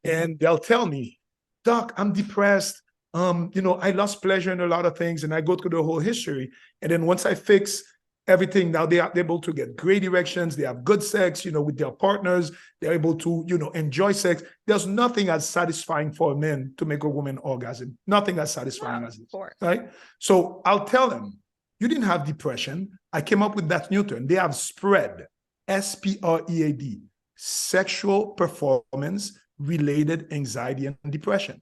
[SPEAKER 3] and they'll tell me, Doc, I'm depressed. You know, I lost pleasure in a lot of things and I go through the whole history. And then once I fix everything, now they are able to get great erections. They have good sex, you know, with their partners. They're able to, you know, enjoy sex. There's nothing as satisfying for a man to make a woman orgasm. Nothing as satisfying as this, right? So I'll tell them, you didn't have depression. I came up with that new term. They have SPREAD, SPREAD, sexual performance related anxiety and depression.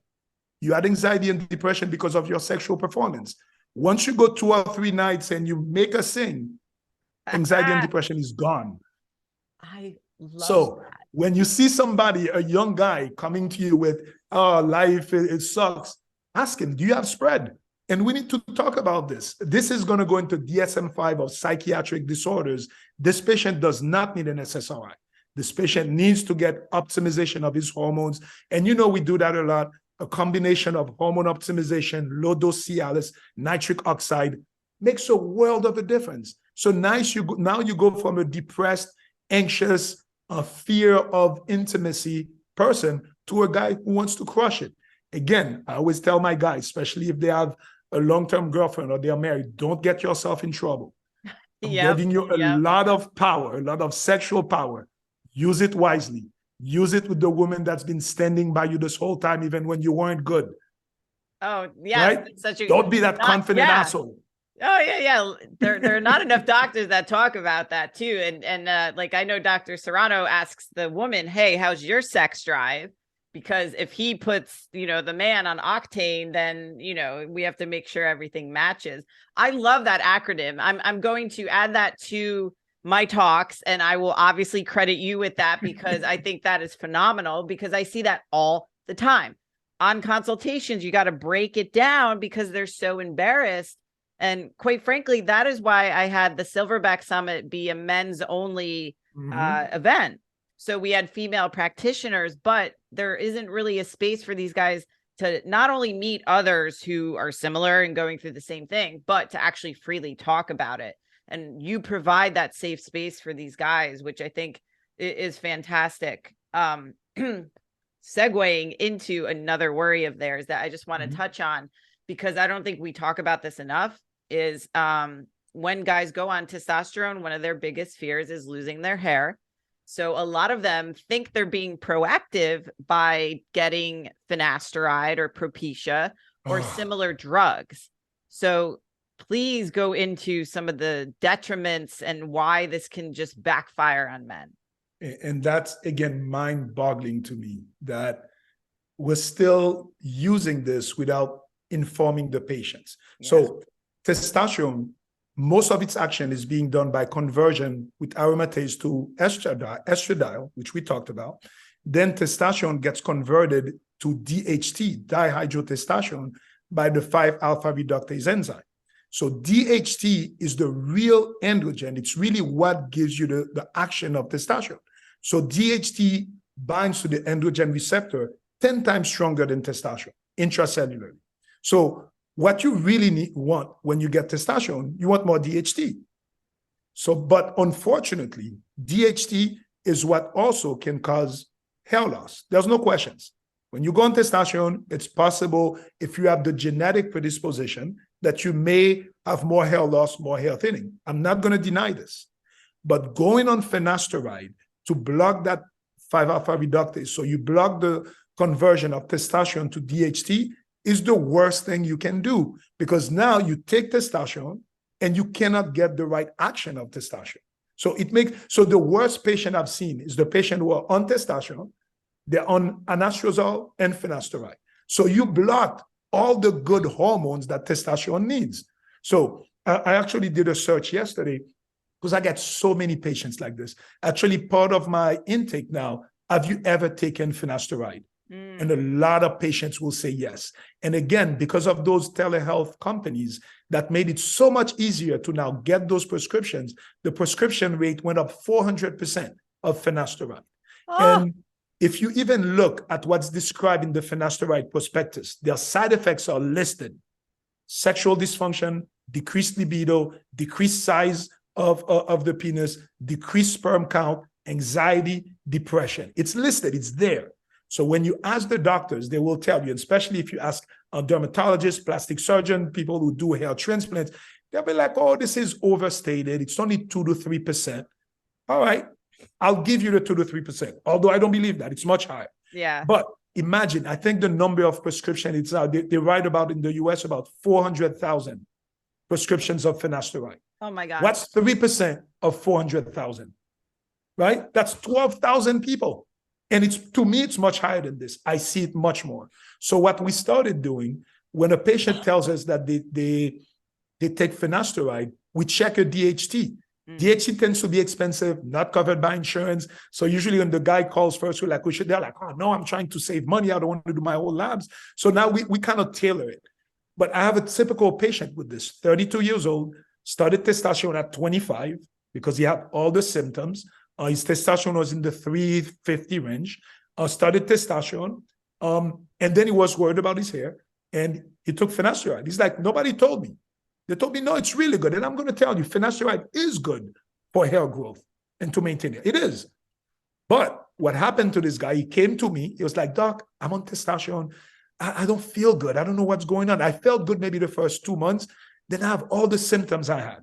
[SPEAKER 3] You had anxiety and depression because of your sexual performance. Once you go 2 or 3 nights and you make a sing, anxiety and depression is gone.
[SPEAKER 2] I love that.
[SPEAKER 3] When you see somebody, a young guy coming to you with, oh, life, it sucks, ask him, do you have SPREAD? And we need to talk about this. This is going to go into DSM-5 of psychiatric disorders. This patient does not need an SSRI. This patient needs to get optimization of his hormones. And you know, we do that a lot. A combination of hormone optimization, low-dose Cialis, nitric oxide makes a world of a difference. So now you go from a depressed, anxious, fear of intimacy person to a guy who wants to crush it. Again, I always tell my guys, especially if they have a long-term girlfriend or they are married, don't get yourself in trouble. I'm giving you a lot of power, a lot of sexual power. Use it wisely. Use it with the woman that's been standing by you this whole time, even when you weren't good.
[SPEAKER 2] Oh, yeah.
[SPEAKER 3] Right? Don't be that confident asshole.
[SPEAKER 2] Oh, yeah. There are not enough doctors that talk about that too. And like I know Dr. Serrano asks the woman, hey, how's your sex drive? Because if he puts, you know, the man on octane, then, you know, we have to make sure everything matches. I love that acronym. I'm going to add that to my talks, and I will obviously credit you with that because I think that is phenomenal, because I see that all the time on consultations. You got to break it down because they're so embarrassed. And quite frankly, that is why I had the Silverback Summit be a men's only event. So we had female practitioners, but there isn't really a space for these guys to not only meet others who are similar and going through the same thing, but to actually freely talk about it. And you provide that safe space for these guys, which I think is fantastic. Segueing into another worry of theirs that I just want to touch on, because I don't think we talk about this enough, is when guys go on testosterone, one of their biggest fears is losing their hair. So a lot of them think they're being proactive by getting finasteride or Propecia or similar drugs. So please go into some of the detriments and why this can just backfire on men.
[SPEAKER 3] And that's, again, mind-boggling to me that we're still using this without informing the patients. Yes. So testosterone, most of its action is being done by conversion with aromatase to estradiol, which we talked about. Then testosterone gets converted to DHT, dihydrotestosterone, by the 5-alpha reductase enzyme. So DHT is the real androgen. It's really what gives you the action of testosterone. So DHT binds to the androgen receptor 10 times stronger than testosterone intracellularly. So what you really want when you get testosterone, you want more DHT. So, but unfortunately, DHT is what also can cause hair loss. There's no questions. When you go on testosterone, it's possible, if you have the genetic predisposition, that you may have more hair loss, more hair thinning. I'm not going to deny this. But going on finasteride to block that 5-alpha reductase, so you block the conversion of testosterone to DHT, is the worst thing you can do, because now you take testosterone and you cannot get the right action of testosterone. So the worst patient I've seen is the patient who are on testosterone, they're on anastrozole and finasteride. So you block all the good hormones that testosterone needs. So I actually did a search yesterday because I get so many patients like this. Actually, part of my intake now, have you ever taken finasteride? And a lot of patients will say yes. And again, because of those telehealth companies that made it so much easier to now get those prescriptions, the prescription rate went up 400% of finasteride. And if you even look at what's described in the finasteride prospectus, their side effects are listed: sexual dysfunction, decreased libido, decreased size of the penis, decreased sperm count, anxiety, depression. It's listed, it's there. So when you ask the doctors, they will tell you, especially if you ask a dermatologist, plastic surgeon, people who do hair transplants, they'll be like, oh, this is overstated. It's only 2 to 3%. All right, I'll give you the 2 to 3%, although I don't believe that. It's much higher.
[SPEAKER 2] Yeah.
[SPEAKER 3] But imagine, I think the number of prescriptions, it's out, they write about in the US about 400,000 prescriptions of finasteride.
[SPEAKER 2] Oh my God.
[SPEAKER 3] What's 3% of 400,000? Right? That's 12,000 people. And it's, to me, it's much higher than this. I see it much more. So what we started doing, when a patient tells us that they take finasteride, we check a DHT. DHT tends to be expensive, not covered by insurance. So usually when the guy calls first, they're like, oh no, I'm trying to save money. I don't want to do my whole labs. So now we kind of tailor it. But I have a typical patient with this, 32 years old, started testosterone at 25 because he had all the symptoms. His testosterone was in the 350 range, started testosterone, and then he was worried about his hair, and he took finasteride. He's like, nobody told me. They told me, no, it's really good. And I'm going to tell you, finasteride is good for hair growth and to maintain it. It is. But what happened to this guy, he came to me. He was like, Doc, I'm on testosterone. I don't feel good. I don't know what's going on. I felt good maybe the first 2 months. Then I have all the symptoms I had.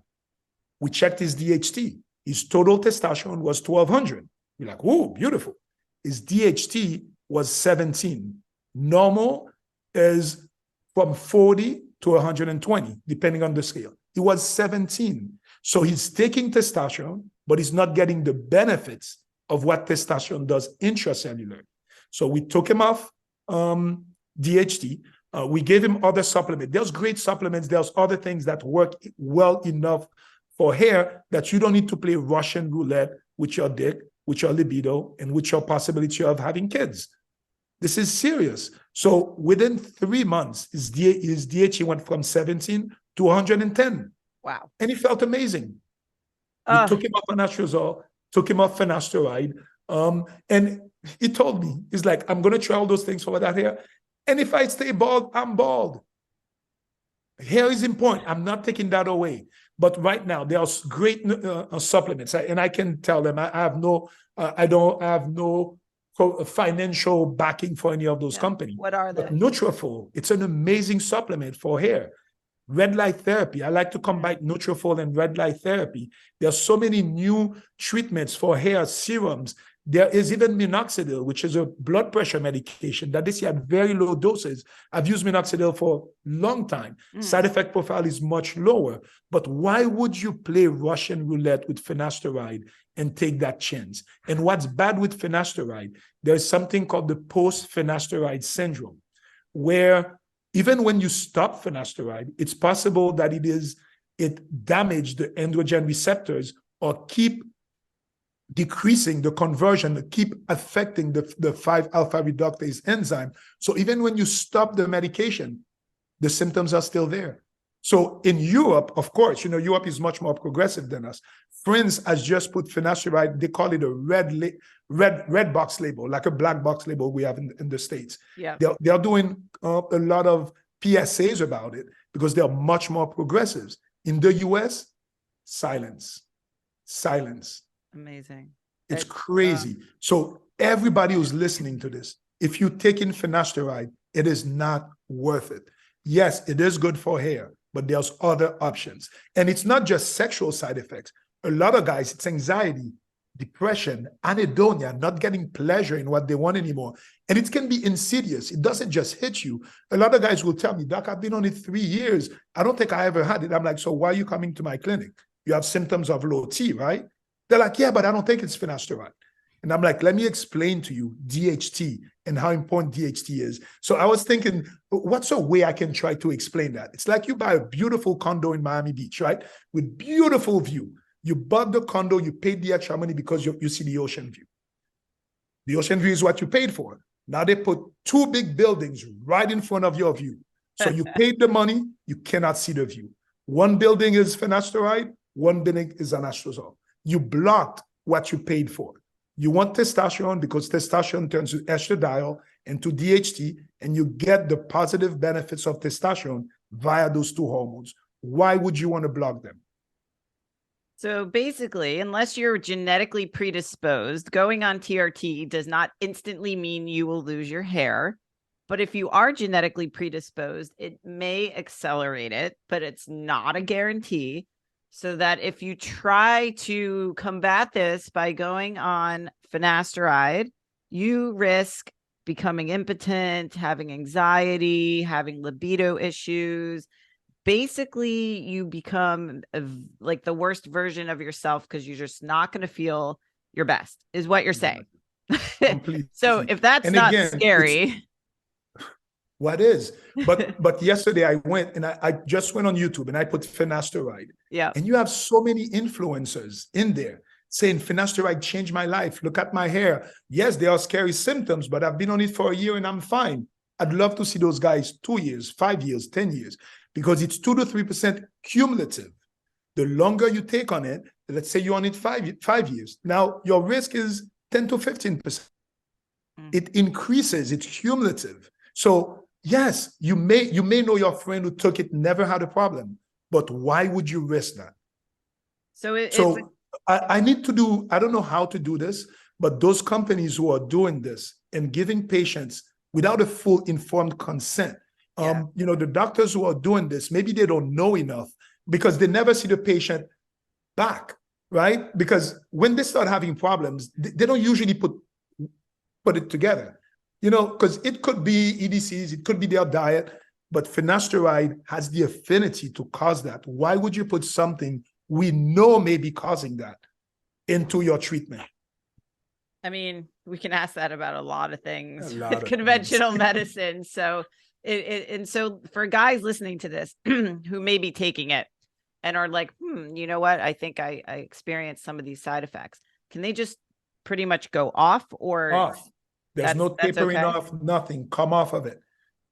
[SPEAKER 3] We checked his DHT. His total testosterone was 1,200. You're like, oh, beautiful. His DHT was 17. Normal is from 40 to 120, depending on the scale. It was 17. So he's taking testosterone, but he's not getting the benefits of what testosterone does intracellular. So we took him off DHT. We gave him other supplements. There's great supplements. There's other things that work well enough for hair that you don't need to play Russian roulette with your dick, with your libido, and with your possibility of having kids. This is serious. So within 3 months, his DHT went from 17 to 110.
[SPEAKER 2] Wow.
[SPEAKER 3] And he felt amazing. We took him off anastrozole, took him off finasteride, and he told me, he's like, I'm going to try all those things for that hair. And if I stay bald, I'm bald. Hair is important. I'm not taking that away. But right now, there are great supplements, and I can tell them I don't have no financial backing for any of those companies.
[SPEAKER 2] What are they?
[SPEAKER 3] But Nutrafol, it's an amazing supplement for hair. Red light therapy. I like to combine Nutrafol and red light therapy. There are so many new treatments for hair serums. There is even minoxidil, which is a blood pressure medication that they see at very low doses. I've used minoxidil for a long time. Side effect profile is much lower. But why would you play Russian roulette with finasteride and take that chance? And what's bad with finasteride, there's something called the post-finasteride syndrome, where even when you stop finasteride, it's possible that it damaged the androgen receptors or keep decreasing the conversion, keep affecting the 5-alpha reductase enzyme. So even when you stop the medication, the symptoms are still there. So in Europe, of course, Europe is much more progressive than us. France has just put finasteride, they call it a red box label, like a black box label we have in the States.
[SPEAKER 2] Yeah.
[SPEAKER 3] They're doing a lot of PSAs about it because they're much more progressives. In the US, silence.
[SPEAKER 2] Amazing.
[SPEAKER 3] It's crazy. So everybody who's listening to this, if you take in finasteride, it is not worth it. Yes, it is good for hair, but there's other options. And it's not just sexual side effects. A lot of guys, it's anxiety, depression, anhedonia, not getting pleasure in what they want anymore. And it can be insidious. It doesn't just hit you. A lot of guys will tell me, Doc, I've been on it 3 years. I don't think I ever had it. I'm like, so why are you coming to my clinic? You have symptoms of low T, right? They're like, yeah, but I don't think it's finasteride. And I'm like, let me explain to you DHT and how important DHT is. So I was thinking, what's a way I can try to explain that? It's like you buy a beautiful condo in Miami Beach, right? With beautiful view. You bought the condo, you paid the extra money because you see the ocean view. The ocean view is what you paid for. Now they put 2 big buildings right in front of your view. So you paid the money, you cannot see the view. One building is finasteride, one building is anastrozole. You blocked what you paid for. You want testosterone because testosterone turns to estradiol and to DHT, and you get the positive benefits of testosterone via those 2 hormones. Why would you want to block them?
[SPEAKER 2] So basically, unless you're genetically predisposed, going on TRT does not instantly mean you will lose your hair. But if you are genetically predisposed, it may accelerate it, but it's not a guarantee. So that if you try to combat this by going on finasteride, you risk becoming impotent, having anxiety, having libido issues. Basically, you become like the worst version of yourself because you're just not going to feel your best, is what you're saying. So if that's not scary.
[SPEAKER 3] What is? But yesterday I went and I just went on YouTube and I put finasteride.
[SPEAKER 2] Yeah.
[SPEAKER 3] And you have so many influencers in there saying finasteride changed my life. Look at my hair. Yes, there are scary symptoms, but I've been on it for a year and I'm fine. I'd love to see those guys 2 years, 5 years, 10 years, because it's 2 to 3% cumulative. The longer you take on it, let's say you're on it 5 years. Now your risk is 10 to 15%. It increases, it's cumulative. So yes, you may know your friend who took it, never had a problem, but why would you risk that? So I need to do, I don't know how to do this, but those companies who are doing this and giving patients without a full informed consent, the doctors who are doing this, maybe they don't know enough because they never see the patient back, right? Because when they start having problems, they don't usually put it together. Because it could be EDCs, it could be their diet, but finasteride has the affinity to cause that. Why would you put something we know may be causing that into your treatment?
[SPEAKER 2] I mean, we can ask that about a lot of things with conventional medicine. So, and so for guys listening to this who may be taking it and are like, you know what? I think I experienced some of these side effects. Can they just pretty much go off or?
[SPEAKER 3] Off. There's no tapering off, nothing. Come off of it.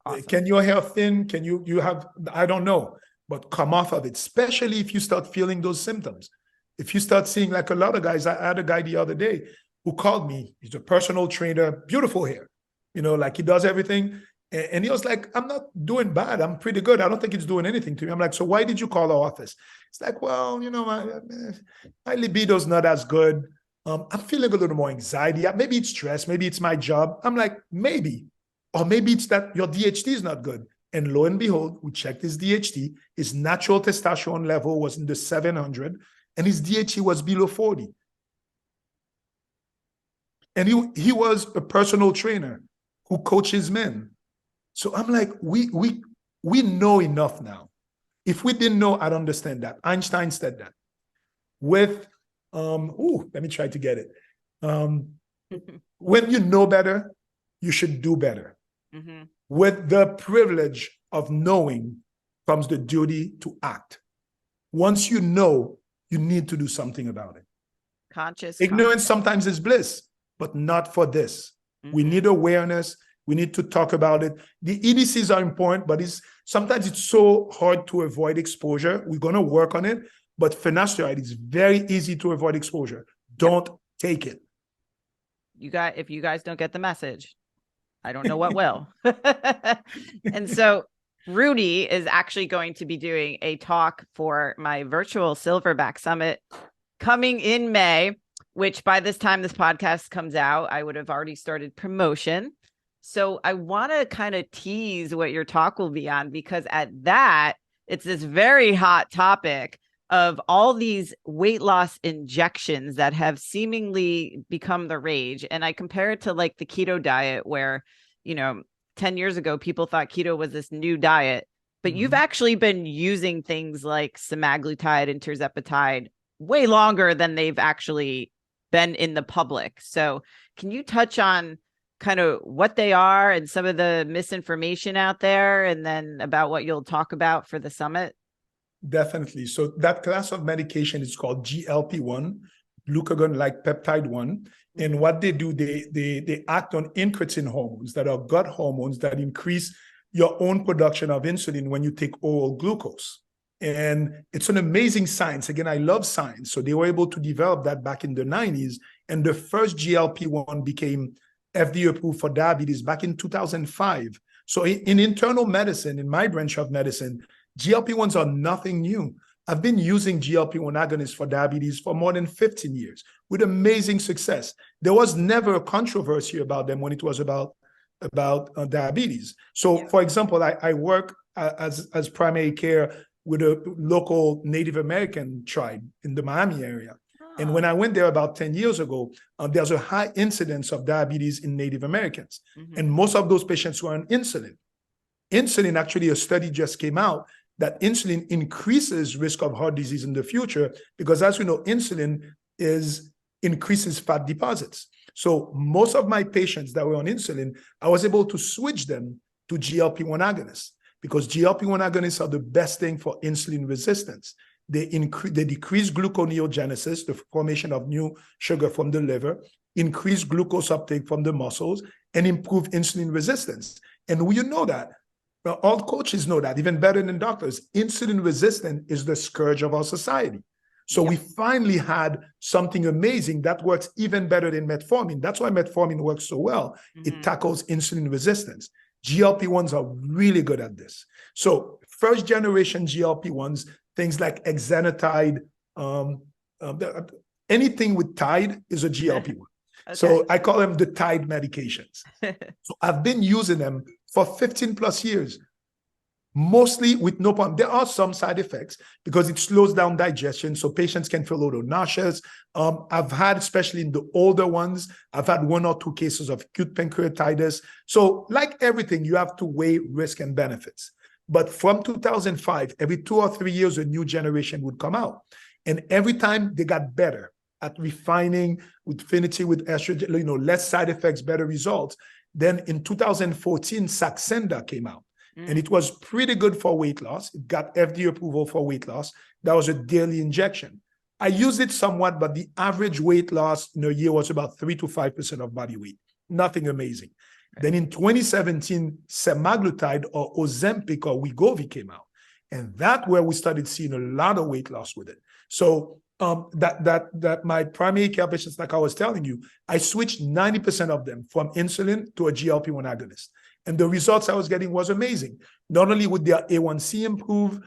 [SPEAKER 3] Awesome. Can your hair thin? Can you have, I don't know, but come off of it, especially if you start feeling those symptoms. If you start seeing, like a lot of guys, I had a guy the other day who called me. He's a personal trainer, beautiful hair, like he does everything. And he was like, I'm not doing bad. I'm pretty good. I don't think it's doing anything to me. I'm like, so why did you call our office? It's like, well, my libido's not as good. I'm feeling a little more anxiety. Maybe it's stress. Maybe it's my job. I'm like, maybe. Or maybe it's that your DHT is not good. And lo and behold, we checked his DHT. His natural testosterone level was in the 700, and his DHT was below 40. And he was a personal trainer who coaches men. So I'm like, we know enough now. If we didn't know, I'd understand that. Einstein said that. With, let me try to get it. When you know better, you should do better. Mm-hmm. With the privilege of knowing comes the duty to act. Once you know, you need to do something about it. Ignorance sometimes is bliss, but not for this. Mm-hmm. We need awareness. We need to talk about it. The EDCs are important, but sometimes it's so hard to avoid exposure. We're going to work on it, but finasteride is very easy to avoid exposure. Don't take it.
[SPEAKER 2] If you guys don't get the message, I don't know what will. And so Rudy is actually going to be doing a talk for my virtual Silverback Summit coming in May, which by this time this podcast comes out, I would have already started promotion. So I want to kind of tease what your talk will be on, because at that, it's this very hot topic of all these weight loss injections that have seemingly become the rage. And I compare it to like the keto diet where, 10 years ago, people thought keto was this new diet, but mm-hmm. you've actually been using things like semaglutide and tirzepatide way longer than they've actually been in the public. So can you touch on kind of what they are and some of the misinformation out there, and then about what you'll talk about for the summit?
[SPEAKER 3] Definitely. So that class of medication is called GLP-1, glucagon-like peptide 1. And what they do, they act on incretin hormones that are gut hormones that increase your own production of insulin when you take oral glucose. And it's an amazing science. Again, I love science. So they were able to develop that back in the 90s. And the first GLP-1 became FDA approved for diabetes back in 2005. So in internal medicine, in my branch of medicine, GLP-1s are nothing new. I've been using GLP-1 agonists for diabetes for more than 15 years with amazing success. There was never a controversy about them when it was about diabetes. So, for example, I work as primary care with a local Native American tribe in the Miami area. And when I went there about 10 years ago, there's a high incidence of diabetes in Native Americans. Mm-hmm. And most of those patients were on insulin. Insulin, actually, a study just came out that insulin increases risk of heart disease in the future because, as we know, insulin increases fat deposits. So most of my patients that were on insulin, I was able to switch them to GLP-1 agonists because GLP-1 agonists are the best thing for insulin resistance. They decrease gluconeogenesis, the formation of new sugar from the liver, increase glucose uptake from the muscles, and improve insulin resistance. And you know that. Well, all coaches know that, even better than doctors. Insulin resistance is the scourge of our society. So we finally had something amazing that works even better than metformin. That's why metformin works so well. Mm-hmm. It tackles insulin resistance. GLP-1s are really good at this. So first generation GLP-1s, things like exenatide, anything with tide is a GLP-1. Okay. So I call them the tide medications. So I've been using them for 15 plus years, mostly with no problem. There are some side effects because it slows down digestion, so patients can feel a little nauseous. I've had, especially in the older ones, I've had 1 or 2 cases of acute pancreatitis. So like everything, you have to weigh risk and benefits. But from 2005, every 2 or 3 years, a new generation would come out. And every time they got better at refining with affinity with estrogen, less side effects, better results. Then in 2014, Saxenda came out. And it was pretty good for weight loss. It got FDA approval for weight loss. That was a daily injection. I used it somewhat, but the average weight loss in a year was about 3 to 5% of body weight. Nothing amazing. Right. Then in 2017, semaglutide or Ozempic or Wegovy came out. And that's where we started seeing a lot of weight loss with it. So that my primary care patients, like I was telling you, I switched 90% of them from insulin to a GLP-1 agonist. And the results I was getting was amazing. Not only would their A1C improve,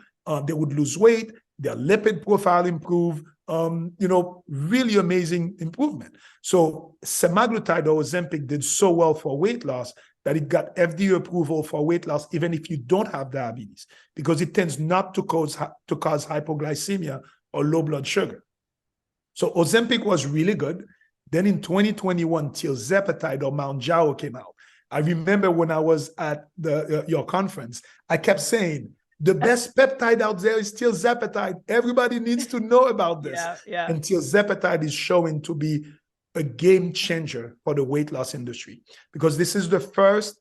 [SPEAKER 3] they would lose weight, their lipid profile improve, really amazing improvement. So semaglutide or Ozempic did so well for weight loss that it got FDA approval for weight loss, even if you don't have diabetes, because it tends not to cause hypoglycemia or low blood sugar. So Ozempic was really good. Then in 2021, tirzepatide or Mounjaro came out. I remember when I was at your conference, I kept saying, the best peptide out there is tirzepatide. Everybody needs to know about this.
[SPEAKER 2] Yeah.
[SPEAKER 3] And tirzepatide is showing to be a game changer for the weight loss industry, because this is the first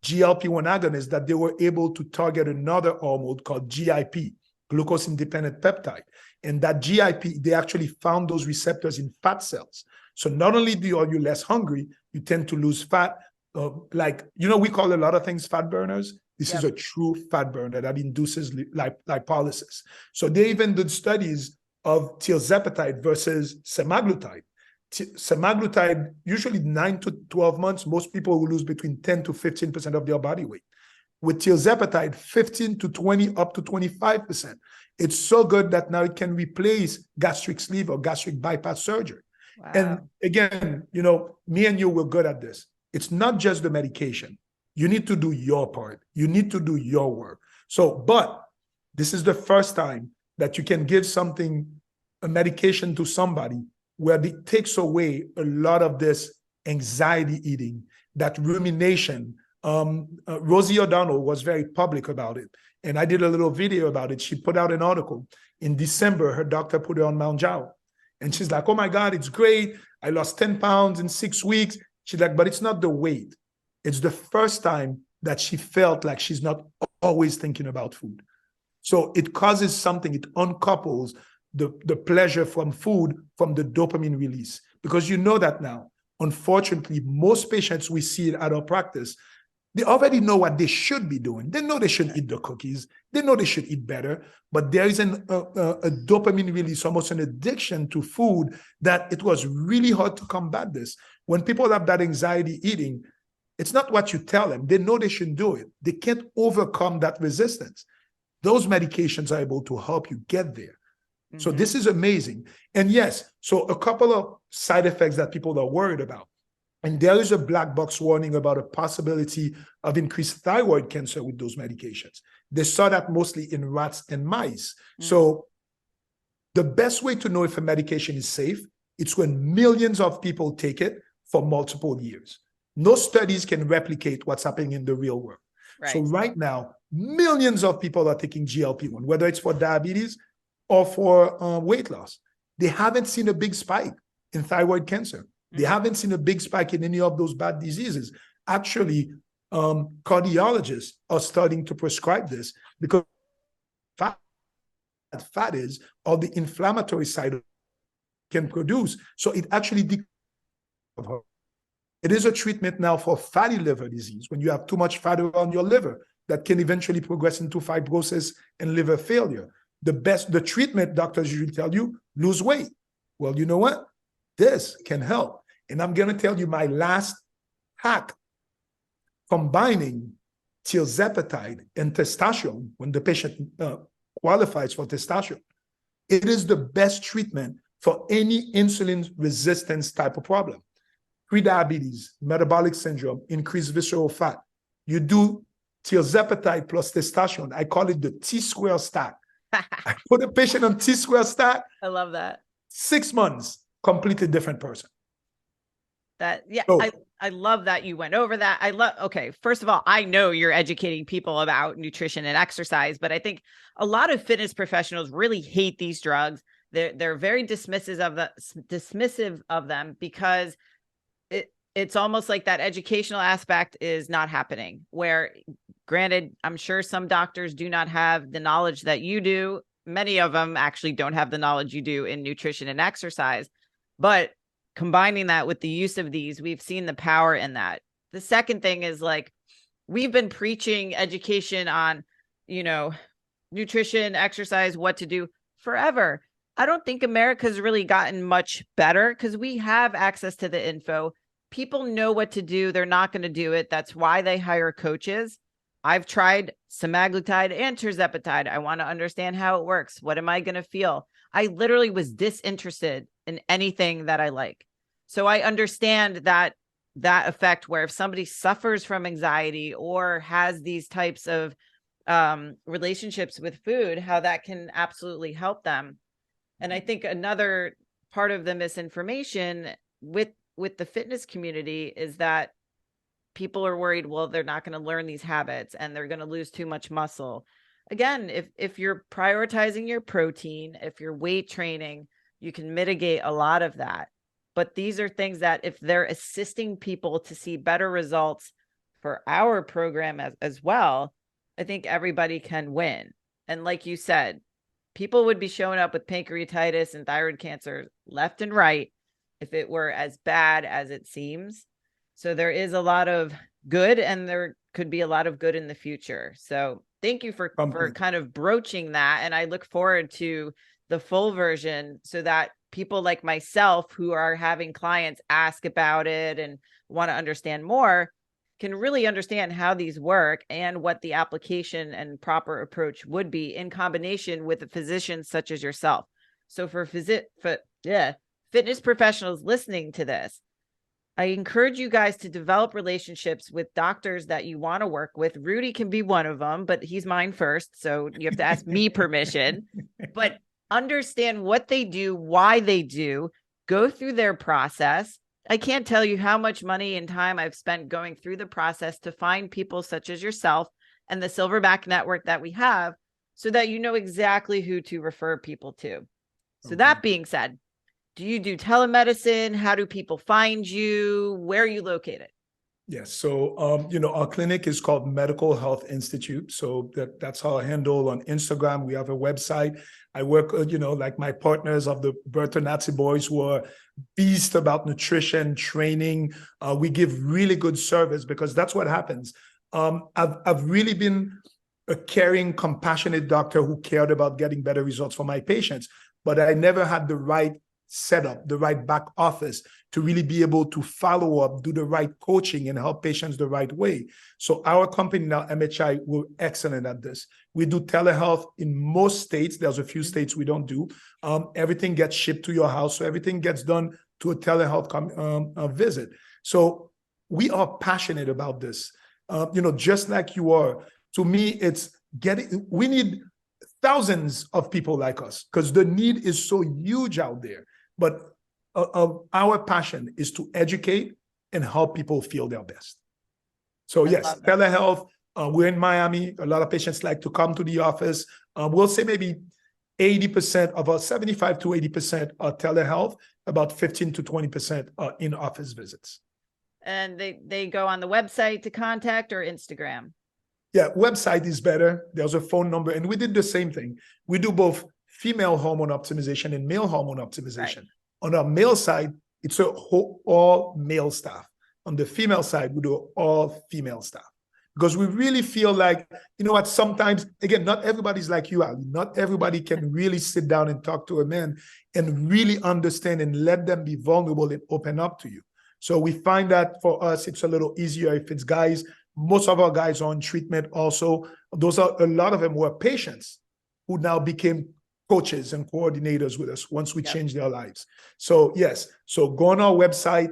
[SPEAKER 3] GLP-1 agonist that they were able to target another hormone called GIP, glucose-independent peptide. And that GIP, they actually found those receptors in fat cells. So not only are you less hungry, you tend to lose fat. We call a lot of things fat burners. This is a true fat burner that induces lipolysis. So they even did studies of tirzepatide versus semaglutide. Semaglutide, usually 9 to 12 months, most people will lose between 10 to 15% of their body weight. With tirzepatide, 15 to 20, up to 25%. It's so good that now it can replace gastric sleeve or gastric bypass surgery. Wow. And again, me and you were good at this. It's not just the medication. You need to do your part. You need to do your work. But this is the first time that you can give a medication to somebody where it takes away a lot of this anxiety eating, that rumination. Rosie O'Donnell was very public about it. And I did a little video about it. She put out an article. In December, her doctor put her on Mounjaro. And she's like, oh my God, it's great. I lost 10 pounds in 6 weeks. She's like, but it's not the weight. It's the first time that she felt like she's not always thinking about food. So it causes something, it uncouples the pleasure from food from the dopamine release. Because you know that now, unfortunately, most patients we see at our practice, they already know what they should be doing. They know they should eat the cookies. They know they should eat better. But there is a dopamine release, almost an addiction to food, that it was really hard to combat this. When people have that anxiety eating, it's not what you tell them. They know they shouldn't do it. They can't overcome that resistance. Those medications are able to help you get there. Mm-hmm. So this is amazing. And yes, so a couple of side effects that people are worried about. And there is a black box warning about a possibility of increased thyroid cancer with those medications. They saw that mostly in rats and mice. Mm-hmm. So the best way to know if a medication is safe, it's when millions of people take it for multiple years. No studies can replicate what's happening in the real world. Right. So right now, millions of people are taking GLP-1, whether it's for diabetes or for weight loss. They haven't seen a big spike in thyroid cancer. Mm-hmm. They haven't seen a big spike in any of those bad diseases. Actually, cardiologists are starting to prescribe this because fat is, or the inflammatory side can produce. So it actually it is a treatment now for fatty liver disease, when you have too much fat around your liver that can eventually progress into fibrosis and liver failure. The treatment doctors usually tell you, lose weight. Well, you know what? This can help. And I'm going to tell you my last hack, combining tirzepatide and testosterone when the patient qualifies for testosterone. It is the best treatment for any insulin resistance type of problem. Prediabetes, metabolic syndrome, increased visceral fat. You do tirzepatide plus testosterone. I call it the T-square stack. I put a patient on T-square stack.
[SPEAKER 2] I love that.
[SPEAKER 3] 6 months, completely different person.
[SPEAKER 2] I love that you went over that. Okay, first of all, I know you're educating people about nutrition and exercise, but I think a lot of fitness professionals really hate these drugs. They're very dismissive of them because it's almost like that educational aspect is not happening, where granted, I'm sure some doctors do not have the knowledge that you do. Many of them actually don't have the knowledge you do in nutrition and exercise, but combining that with the use of these, we've seen the power in that. The second thing is, like, we've been preaching education on, nutrition, exercise, what to do forever. I don't think America's really gotten much better because we have access to the info. people know what to do. They're not going to do it. That's why they hire coaches. I've tried semaglutide and tirzepatide. I want to understand how it works. What am I going to feel? I literally was disinterested in anything that I like. So I understand that effect where if somebody suffers from anxiety or has these types of relationships with food, how that can absolutely help them. And I think another part of the misinformation with the fitness community is that people are worried, well, they're not going to learn these habits and they're going to lose too much muscle. Again, if you're prioritizing your protein, if you're weight training, you can mitigate a lot of that. But these are things that if they're assisting people to see better results for our program as well, I think everybody can win. And like you said, people would be showing up with pancreatitis and thyroid cancer left and right if it were as bad as it seems. So there is a lot of good, and there could be a lot of good in the future. So thank you for kind of broaching that. And I look forward to the full version so that people like myself who are having clients ask about it and want to understand more can really understand how these work and what the application and proper approach would be in combination with a physician such as yourself. So for fitness professionals listening to this, I encourage you guys to develop relationships with doctors that you want to work with. Rudy can be one of them, but he's mine first. So you have to ask me permission, but understand what they do, why they do, go through their process. I can't tell you how much money and time I've spent going through the process to find people such as yourself and the Silverback network that we have so that you know exactly who to refer people to. So that being said, do you do telemedicine? How do people find you? Where are you located?
[SPEAKER 3] Yes. So, our clinic is called Medical Health Institute. So that's our handle on Instagram. We have a website. I work, like my partners of the Bertha Nazi Boys who are beast about nutrition, training. We give really good service because that's what happens. I've really been a caring, compassionate doctor who cared about getting better results for my patients, but I never had the right setup, the right back office to really be able to follow up, do the right coaching and help patients the right way. So our company now, MHI, we're excellent at this. We do telehealth in most states. There's a few states we don't do. Everything gets shipped to your house. So everything gets done to a telehealth visit. So we are passionate about this. Just like you are. To me, we need thousands of people like us because the need is so huge out there. But our passion is to educate and help people feel their best. So yes, telehealth, we're in Miami. A lot of patients like to come to the office. We'll say maybe 80% of our 75 to 80% are telehealth, about 15 to 20% are in-office visits.
[SPEAKER 2] And they go on the website to contact or Instagram?
[SPEAKER 3] Yeah, website is better. There's a phone number. And we did the same thing. We do both female hormone optimization and male hormone optimization. Right. On our male side, it's all male staff. On the female side, we do all female staff. Because we really feel like, sometimes, again, not everybody's like you, Ali. Not everybody can really sit down and talk to a man and really understand and let them be vulnerable and open up to you. So we find that for us, it's a little easier if it's guys. Most of our guys are on treatment also. A lot of them were patients who now became coaches and coordinators with us once we changed their lives. So yes, so go on our website.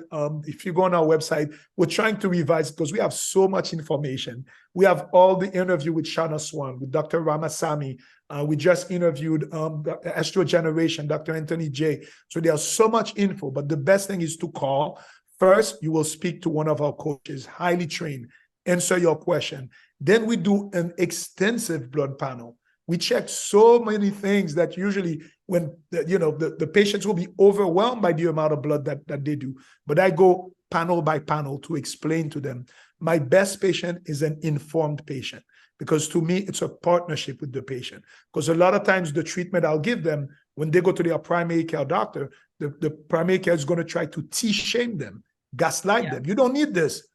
[SPEAKER 3] If you go on our website, we're trying to revise because we have so much information. We have all the interview with Shana Swan, with Dr. Ramasamy. We just interviewed the Estrogeneration, Dr. Anthony J. So there's so much info, but the best thing is to call. First, you will speak to one of our coaches, highly trained, answer your question. Then we do an extensive blood panel. We check so many things that usually when the patients will be overwhelmed by the amount of blood that they do. But I go panel by panel to explain to them. My best patient is an informed patient because to me, it's a partnership with the patient. Because a lot of times the treatment I'll give them when they go to their primary care doctor, the primary care is going to try to shame them, gaslight them. You don't need this.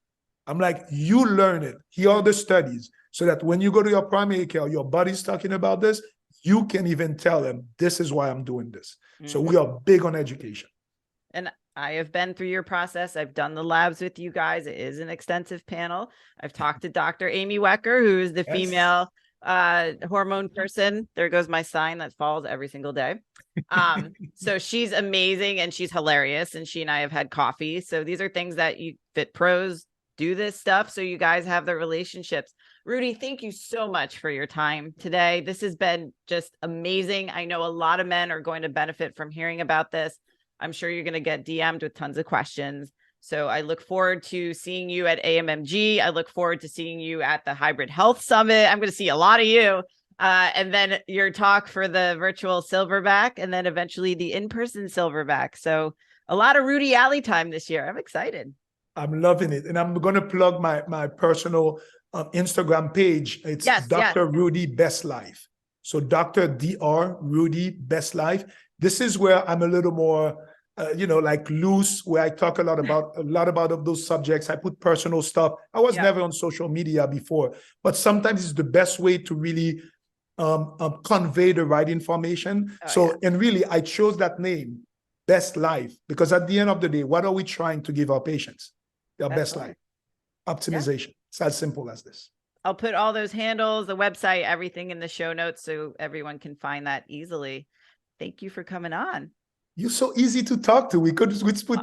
[SPEAKER 3] I'm like, you learn it. Here are the studies so that when you go to your primary care, your body's talking about this, you can even tell them, this is why I'm doing this. So we are big on education.
[SPEAKER 2] And I have been through your process. I've done the labs with you guys. It is an extensive panel. I've talked to Dr. Amy Wecker, who is the
[SPEAKER 3] Yes.
[SPEAKER 2] female hormone person. There goes my sign that falls every single day. So she's amazing and she's hilarious. And she and I have had coffee. So these are things that you fit pros do this stuff. So you guys have the relationships. Rudy, thank you so much for your time today. This has been just amazing. I know a lot of men are going to benefit from hearing about this. I'm sure you're going to get DM'd with tons of questions. So I look forward to seeing you at AMMG. I look forward to seeing you at the Hybrid Health Summit. I'm going to see a lot of you. And then your talk for the virtual Silverback, and then eventually the in-person Silverback. So a lot of Rudy Alley time this year. I'm excited.
[SPEAKER 3] I'm loving it. And I'm going to plug my personal Instagram page. It's Dr. Rudy Best Life. So Dr. Dr. Rudy Best Life. This is where I'm a little more, like loose, where I talk a lot about of those subjects. I put personal stuff. I was never on social media before, but sometimes it's the best way to really convey the right information. And really, I chose that name, Best Life, because at the end of the day, what are we trying to give our patients? Their best life. Optimization. Yeah. It's as simple as this.
[SPEAKER 2] I'll put all those handles, the website, everything in the show notes so everyone can find that easily. Thank you for coming on.
[SPEAKER 3] You're so easy to talk to. We'd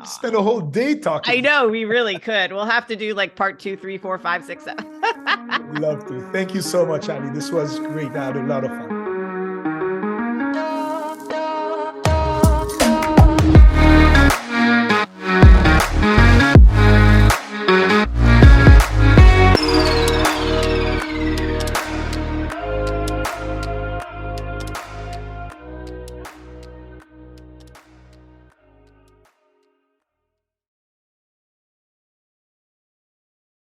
[SPEAKER 3] spend a whole day talking.
[SPEAKER 2] I know, we really could. We'll have to do like part 2, 3, 4, 5, 6, 7.
[SPEAKER 3] Love to. Thank you so much, Ali. This was great. I had a lot of fun.